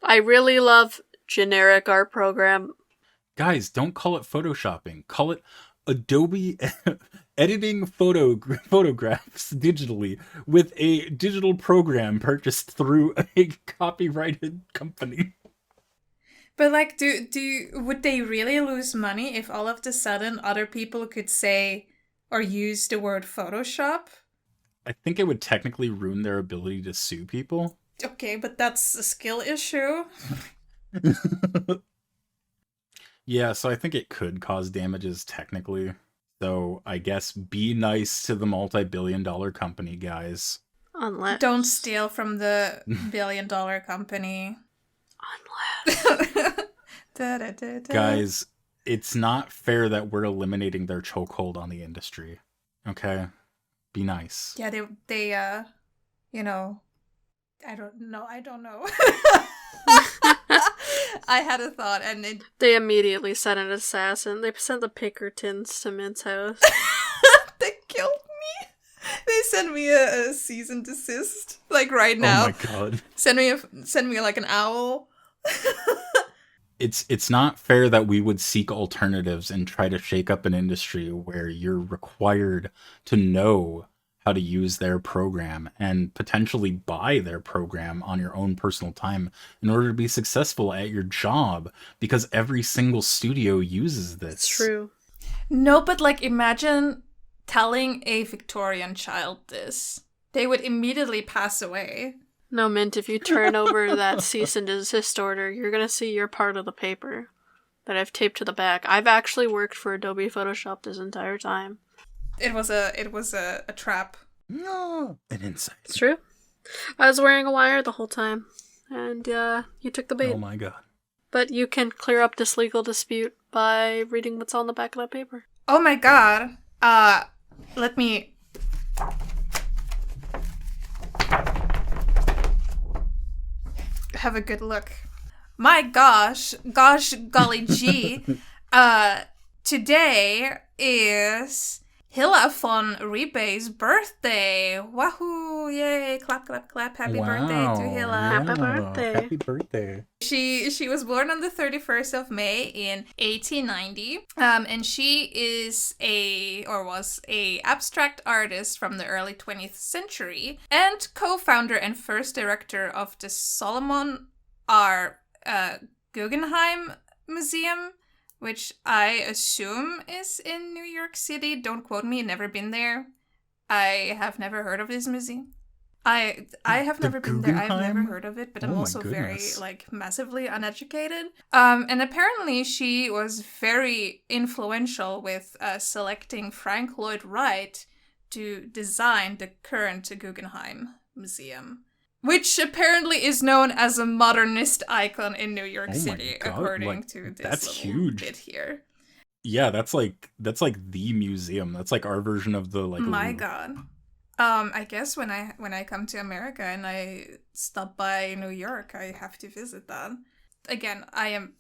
I really love generic art program. Guys, don't call it photoshopping. Call it Adobe editing photographs digitally with a digital program purchased through a copyrighted company. But, like, would they really lose money if all of a sudden other people could say or use the word Photoshop? I think it would technically ruin their ability to sue people. Okay, but that's a skill issue. Yeah, so I think it could cause damages technically. So I guess be nice to the multi-billion-dollar company, guys. Unless... Don't steal from the billion-dollar company. Unless... Guys, it's not fair that we're eliminating their chokehold on the industry. Okay? Be nice. Yeah, they you know, I don't know. I had a thought, and they immediately sent an assassin. They sent the Pinkertons to Mint's house. They killed me. They sent me a cease and desist, like right now. Oh my god. Send me like an owl. It's not fair that we would seek alternatives and try to shake up an industry where you're required to know how to use their program and potentially buy their program on your own personal time in order to be successful at your job, because every single studio uses this. It's true. No, but like imagine telling a Victorian child this. They would immediately pass away. No, Mint, if you turn over that cease and desist order, you're gonna see your part of the paper that I've taped to the back. I've actually worked for Adobe Photoshop this entire time. It was a trap. No, an insight. It's true. I was wearing a wire the whole time, and you took the bait. Oh my god. But you can clear up this legal dispute by reading what's on the back of that paper. Oh my god. Let me... have a good look. My gosh, golly gee. Today is Hilla von Rebay's birthday. Wahoo! Yay! Clap, clap, clap. Happy birthday to Hilla. Happy birthday. Happy birthday. She was born on the 31st of May in 1890. And she is was a abstract artist from the early 20th century and co-founder and first director of the Solomon R. Guggenheim Museum, which I assume is in New York City. Don't quote me, never been there. I have never heard of this museum. I have never been there. I've never heard of it, but I'm also very, like, massively uneducated. And apparently she was very influential with selecting Frank Lloyd Wright to design the current Guggenheim Museum, which apparently is known as a modernist icon in New York City, God, according to this that's little huge. bit here. Yeah, that's like the museum. That's like our version of the like. My Louvre. God. I guess when I come to America and I stop by New York, I have to visit that. Again, I am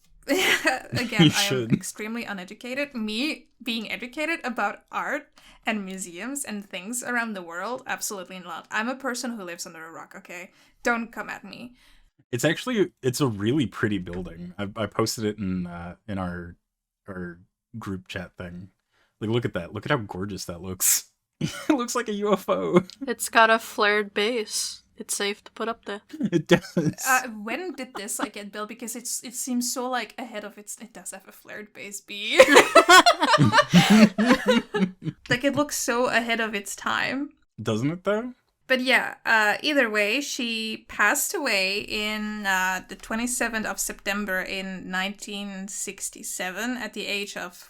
extremely uneducated. Me being educated about art and museums and things around the world, absolutely not. I'm a person who lives under a rock, okay? Don't come at me. It's a really pretty building. I posted it in our group chat thing. Like, look at that. Look at how gorgeous that looks. It looks like a UFO. It's got a flared base. It's safe to put up there. It does. When did this like get built? Because it seems so like ahead of its. It does have a flared base B. Like it looks so ahead of its time. Doesn't it though? But yeah, either way, she passed away in the 27th of September in 1967 at the age of,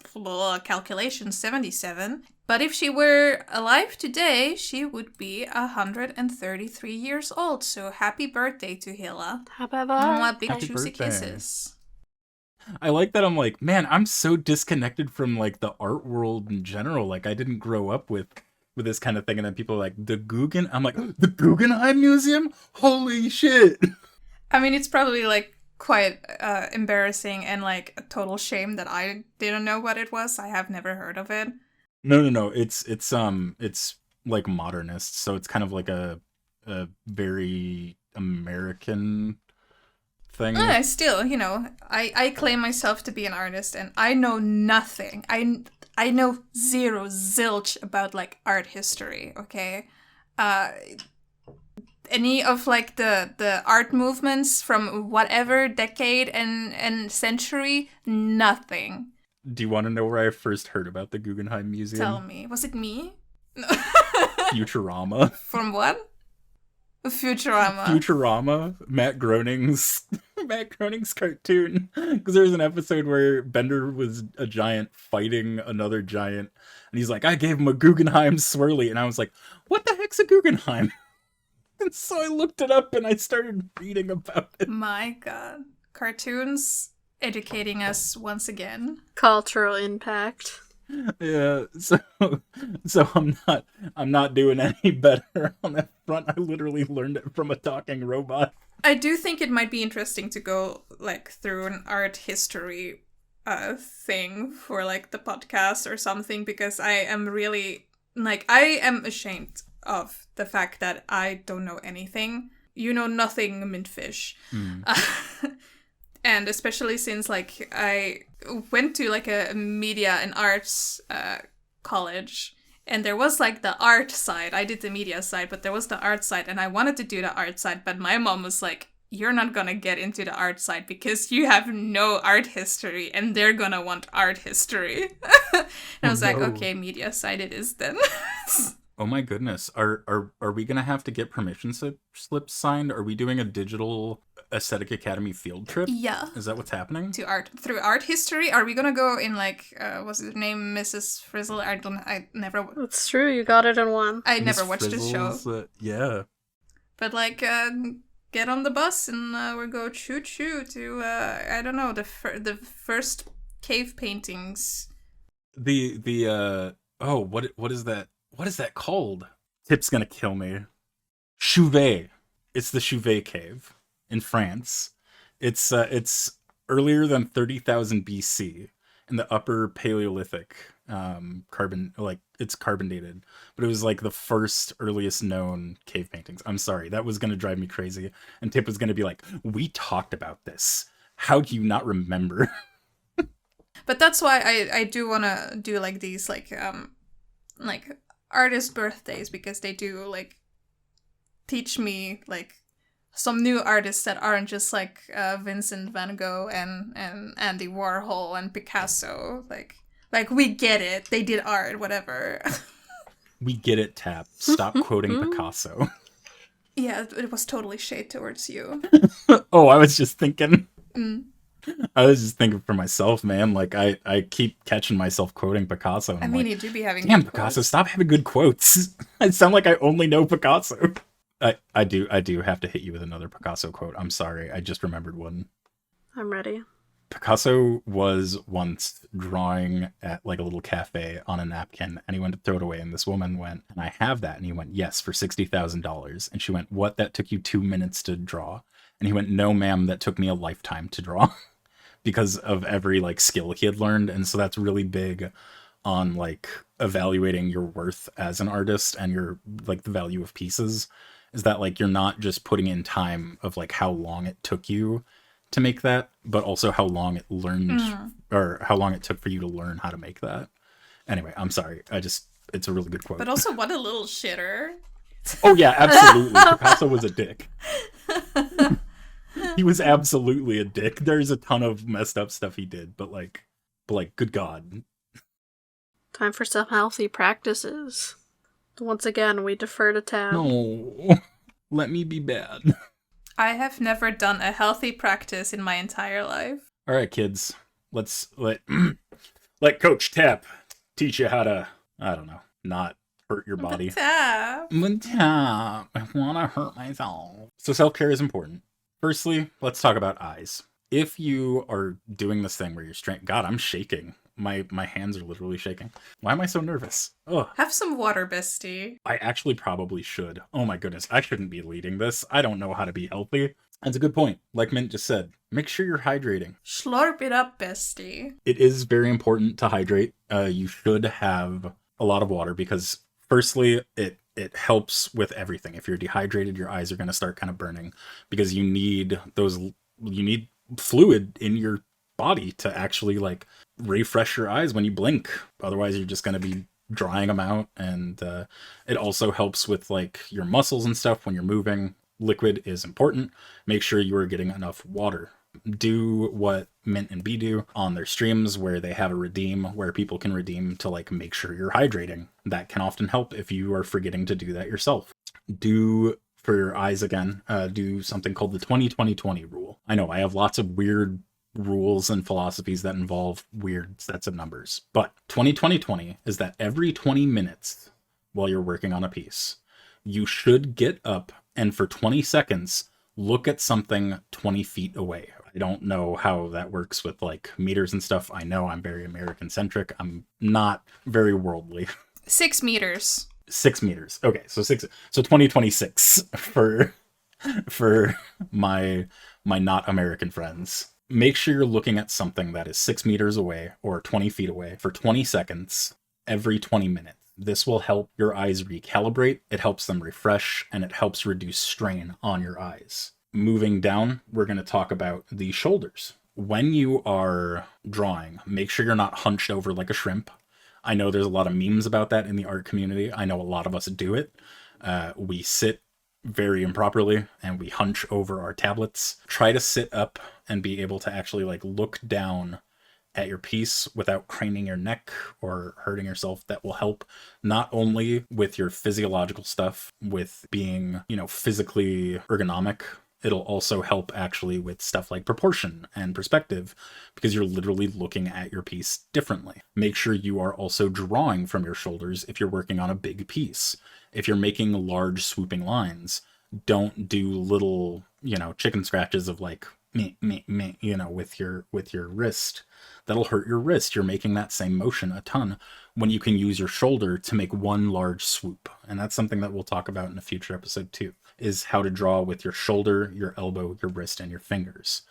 calculation, 77. But if she were alive today, she would be 133 years old. So happy birthday to Hilla. Big Happy juicy birthday. kisses. I like that. I'm like, man, I'm so disconnected from like the art world in general. Like, I didn't grow up with this kind of thing, and then people are like, I'm like, the Guggenheim Museum? Holy shit. I mean, it's probably like quite embarrassing and like a total shame that I didn't know what it was. I have never heard of it. No. It's like modernist, so it's kind of like a very American thing. Still, you know, I claim myself to be an artist, and I know nothing. I know zilch about like art history. Okay, any of like the art movements from whatever decade and century, nothing. Do you want to know where I first heard about the Guggenheim Museum? Tell me, was it me? Futurama. From what? Futurama. Futurama, Matt Groening's cartoon. Because there was an episode where Bender was a giant fighting another giant, and he's like, I gave him a Guggenheim swirly, and I was like, what the heck's a Guggenheim? And so I looked it up and I started reading about it. My God, cartoons educating us once again. Cultural impact. Yeah, so I'm not doing any better on that front. I literally learned it from a talking robot. I do think it might be interesting to go like through an art history thing for like the podcast or something, because I am really like, I am ashamed of the fact that I don't know anything. You know nothing, Mintfish. And especially since like I went to like a media and arts college, and there was like the art side. I did the media side, but there was the art side, and I wanted to do the art side, but my mom was like, you're not gonna get into the art side because you have no art history, and they're gonna want art history. And I was like, okay, media side it is then. Oh my goodness. Are we gonna have to get permission slips signed? Are we doing a digital Aesthetic Academy field trip? Yeah. Is that what's happening? To art, through art history? Are we gonna go in like, what's her name, Mrs. Frizzle? I never... That's true, you got it in one. I never watched this show. Yeah. But like, get on the bus and we'll go choo-choo to, I don't know, the first cave paintings. What is that? What is that called? Tip's gonna kill me. Chauvet. It's the Chauvet cave in France. It's earlier than 30,000 BC in the Upper Paleolithic. It's carbon dated, but it was like the first earliest known cave paintings. I'm sorry, that was gonna drive me crazy, and Tip was gonna be like, "We talked about this. How do you not remember?" But that's why I do want to do like these like artist birthdays, because they do like teach me like some new artists that aren't just like Vincent van Gogh and Andy Warhol and Picasso. Like we get it. They did art, whatever. We get it, Tap. Stop quoting Picasso. Yeah, it was totally shade towards you. Oh, I was just thinking. I was just thinking for myself, man. Like I keep catching myself quoting Picasso. And I mean, like, you do be having damn, good Picasso, quotes. stop having good quotes. I sound like I only know Picasso. I do have to hit you with another Picasso quote. I'm sorry, I just remembered one. I'm ready. Picasso was once drawing at like a little cafe on a napkin, and he went to throw it away, and this woman went, "And I have that," and he went, "Yes, for $60,000." And she went, "What? That took you 2 minutes to draw?" And he went, "No, ma'am, that took me a lifetime to draw." Because of every like skill he had learned. And so that's really big on like evaluating your worth as an artist and your like the value of pieces, is that like you're not just putting in time of like how long it took you to make that, but also how long it learned or how long it took for you to learn how to make that. Anyway, I'm sorry. It's a really good quote. But also, what a little shitter. Oh yeah, absolutely. Picasso was a dick. He was absolutely a dick. There's a ton of messed up stuff he did, but like, good God. Time for some healthy practices. Once again, we defer to Tab. No, let me be bad. I have never done a healthy practice in my entire life. All right, kids, let's let Coach Tap teach you how to, I don't know, not hurt your body. Tap. I want to hurt myself. So self-care is important. Firstly, let's talk about eyes. If you are doing this thing where you're God, I'm shaking. My hands are literally shaking. Why am I so nervous? Ugh. Have some water, bestie. I actually probably should. Oh my goodness, I shouldn't be leading this. I don't know how to be healthy. That's a good point. Like Mint just said, make sure you're hydrating. Slurp it up, bestie. It is very important to hydrate. You should have a lot of water because firstly, it helps with everything. If you're dehydrated, your eyes are going to start kind of burning because you need fluid in your body to actually like refresh your eyes when you blink. Otherwise, you're just going to be drying them out. And it also helps with like your muscles and stuff when you're moving. Liquid is important. Make sure you are getting enough water. Do what Mint and B do on their streams where they have a redeem where people can redeem to like make sure you're hydrating. That can often help if you are forgetting to do that yourself. Do for your eyes again, do something called the 20-20-20 rule. I know I have lots of weird rules and philosophies that involve weird sets of numbers, but 20-20-20 is that every 20 minutes while you're working on a piece, you should get up and for 20 seconds look at something 20 feet away. I don't know how that works with like meters and stuff. I know I'm very American centric. I'm not very worldly. 6 meters. 6 meters. Okay, so 2026 for my not American friends. Make sure you're looking at something that is 6 meters away or 20 feet away for 20 seconds every 20 minutes. This will help your eyes recalibrate, it helps them refresh, and it helps reduce strain on your eyes. Moving down, we're going to talk about the shoulders. When you are drawing, make sure you're not hunched over like a shrimp. I know there's a lot of memes about that in the art community. I know a lot of us do it. We sit very improperly and we hunch over our tablets. Try to sit up and be able to actually like look down at your piece without craning your neck or hurting yourself. That will help not only with your physiological stuff, with being, physically ergonomic. It'll also help actually with stuff like proportion and perspective because you're literally looking at your piece differently. Make sure you are also drawing from your shoulders if you're working on a big piece. If you're making large swooping lines, don't do little, chicken scratches of like, with your wrist. That'll hurt your wrist. You're making that same motion a ton when you can use your shoulder to make one large swoop. And that's something that we'll talk about in a future episode too, is how to draw with your shoulder, your elbow, your wrist, and your fingers.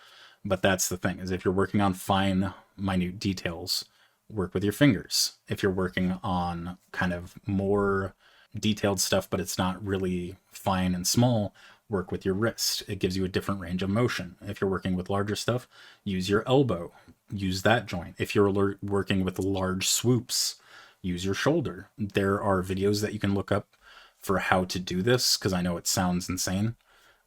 But that's the thing, is if you're working on fine, minute details, work with your fingers. If you're working on kind of more detailed stuff, but it's not really fine and small, work with your wrist. It gives you a different range of motion. If you're working with larger stuff, use your elbow. Use that joint. If you're working with large swoops, use your shoulder. There are videos that you can look up for how to do this, because I know it sounds insane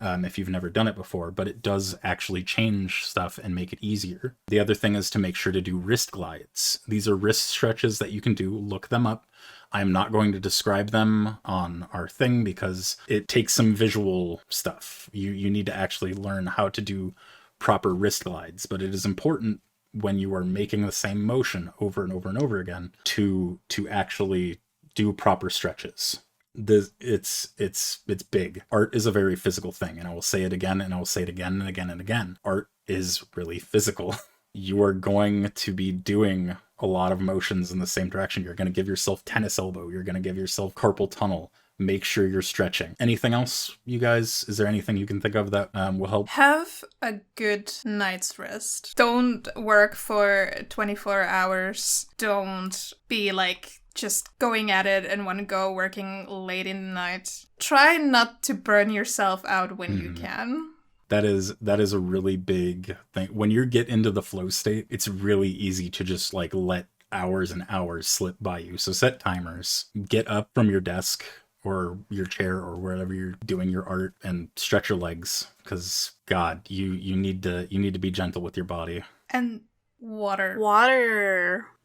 if you've never done it before, but it does actually change stuff and make it easier. The other thing is to make sure to do wrist glides. These are wrist stretches that you can do. Look them up. I'm not going to describe them on our thing because it takes some visual stuff. You need to actually learn how to do proper wrist glides, but it is important when you are making the same motion over and over and over again to actually do proper stretches. It's big. Art is a very physical thing, and I will say it again, and I will say it again and again and again. Art is really physical. You are going to be doing a lot of motions in the same direction. You're going to give yourself tennis elbow. You're going to give yourself carpal tunnel. Make sure you're stretching. Anything else, you guys? Is there anything you can think of that will help? Have a good night's rest. Don't work for 24 hours. Don't be like just going at it in one go, working late in the night. Try not to burn yourself out when you can. That is a really big thing. When you get into the flow state, it's really easy to just like let hours and hours slip by you. So set timers. Get up from your desk or your chair or wherever you're doing your art and stretch your legs, because God, you need to be gentle with your body. And water.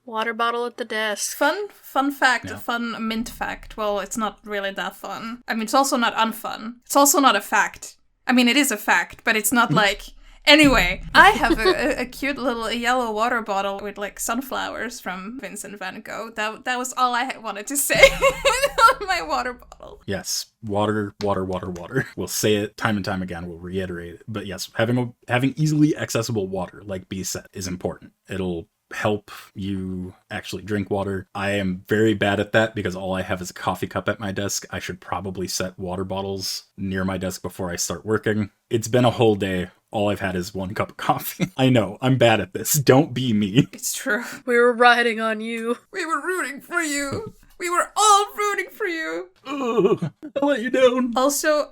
Water bottle at the desk. Fun fact, Yeah. fun mint fact. Well, it's not really that fun. I mean, it's also not unfun. It's also not a fact. I mean, it is a fact, but it's not like... Anyway, I have a cute little yellow water bottle with like sunflowers from Vincent van Gogh. That was all I wanted to say on my water bottle. Yes, water. We'll say it time and time again. We'll reiterate it. But yes, having easily accessible water, like B said, is important. It'll help you actually drink water. I am very bad at that because all I have is a coffee cup at my desk. I should probably set water bottles near my desk before I start working. It's been a whole day. All I've had is one cup of coffee. I know, I'm bad at this. Don't be me. It's true. We were riding on you. We were rooting for you. We were all rooting for you. Ugh, I'll let you down. Also,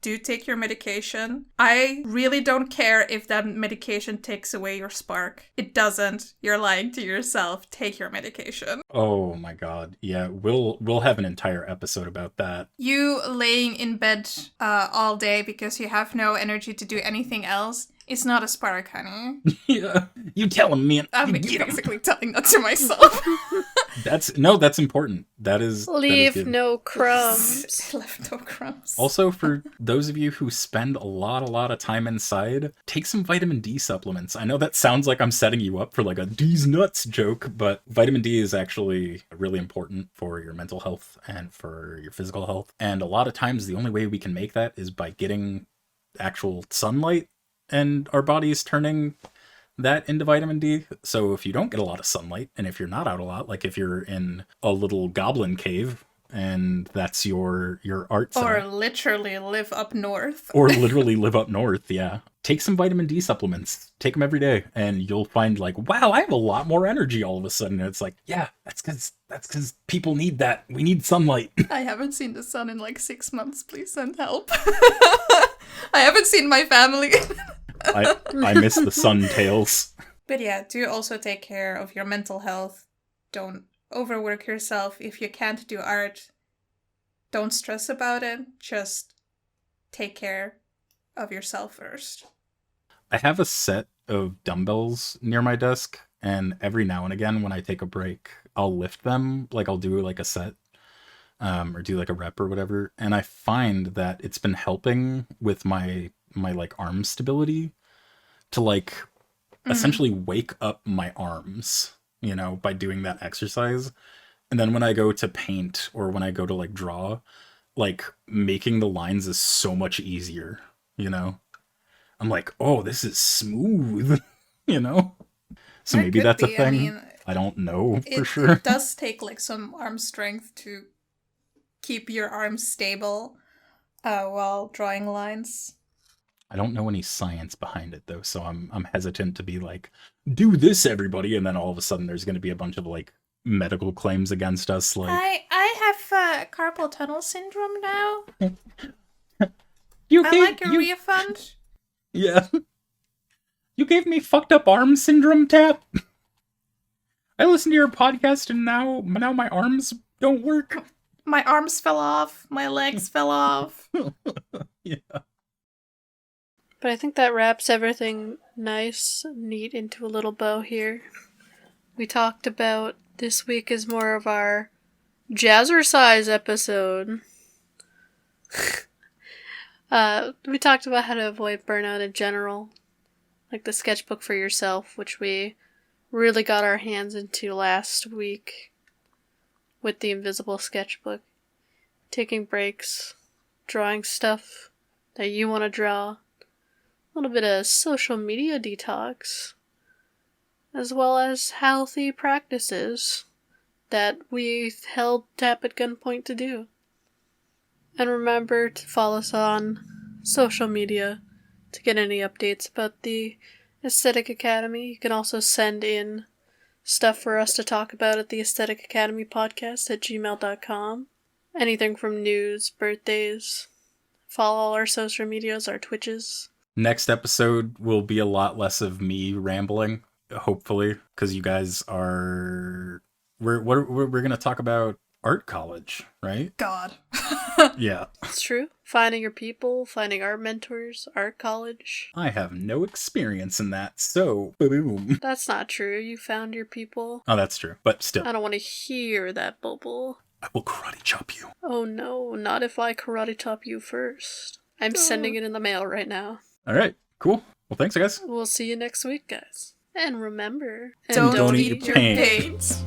do take your medication. I really don't care if that medication takes away your spark. It doesn't. You're lying to yourself. Take your medication. Oh my God. Yeah, we'll have an entire episode about that. You laying in bed all day because you have no energy to do anything else is not a spark, honey. Yeah, you tell him, man. I'm You get 'em. basically telling that to myself. That's important. That is Leave good. no crumbs. Left no crumbs. Also, for those of you who spend a lot of time inside, take some vitamin D supplements. I know that sounds like I'm setting you up for like a D's nuts joke, but vitamin D is actually really important for your mental health and for your physical health. And a lot of times the only way we can make that is by getting actual sunlight, and our body is turning that into vitamin D. So if you don't get a lot of sunlight, and if you're not out a lot, like if you're in a little goblin cave and that's your art center, Or literally live up north. or literally live up north, yeah, take some vitamin D supplements. Take them every day, and you'll find like, wow, I have a lot more energy all of a sudden. And it's like, yeah, that's because people need that. We need sunlight. I haven't seen the sun in like 6 months. Please send help. I haven't seen my family. I miss the sun tales. But yeah, do also take care of your mental health. Don't overwork yourself. If you can't do art, don't stress about it. Just take care of yourself first. I have a set of dumbbells near my desk, and every now and again when I take a break, I'll lift them. Like I'll do like a set or do like a rep or whatever. And I find that it's been helping with my like arm stability to like essentially wake up my arms, you know, by doing that exercise. And then when I go to paint or when I go to like draw, like making the lines is so much easier, you know? I'm like, oh, this is smooth, you know? So That maybe could that's a be. thing. I mean, I don't know for It sure. does take like some arm strength to keep your arms stable while drawing lines. I don't know any science behind it though, so I'm hesitant to be like, do this everybody, and then all of a sudden there's going to be a bunch of like medical claims against us. Like, I have carpal tunnel syndrome now. you I like a refund. yeah, you gave me fucked up arm syndrome, Tap. I listened to your podcast and now my arms don't work. My arms fell off. My legs fell off. Yeah. But I think that wraps everything nice, neat into a little bow here. We talked about this week is more of our jazzercise episode. We talked about how to avoid burnout in general. like the sketchbook for yourself, which we really got our hands into last week with the invisible sketchbook. Taking breaks, drawing stuff that you want to draw, a little bit of social media detox, as well as healthy practices that we held Tap at Gunpoint to do. And remember to follow us on social media to get any updates about the Aesthetic Academy. You can also send in stuff for us to talk about at the Aesthetic Academy podcast at gmail.com. Anything from news, birthdays. Follow all our social medias, our Twitches. Next episode will be a lot less of me rambling, hopefully, because you guys are... We're going to talk about art college, right? God. Yeah. It's true. Finding your people, finding art mentors, art college. I have no experience in that, so boom. That's not true. You found your people. Oh, that's true. But still, I don't want to hear that bubble. I will karate chop you. Oh no, not if I karate chop you first. I'm sending it in the mail right now. All right, cool. Well, thanks, guys. We'll see you next week, guys. And remember... Don't don't eat eat your paint. paint.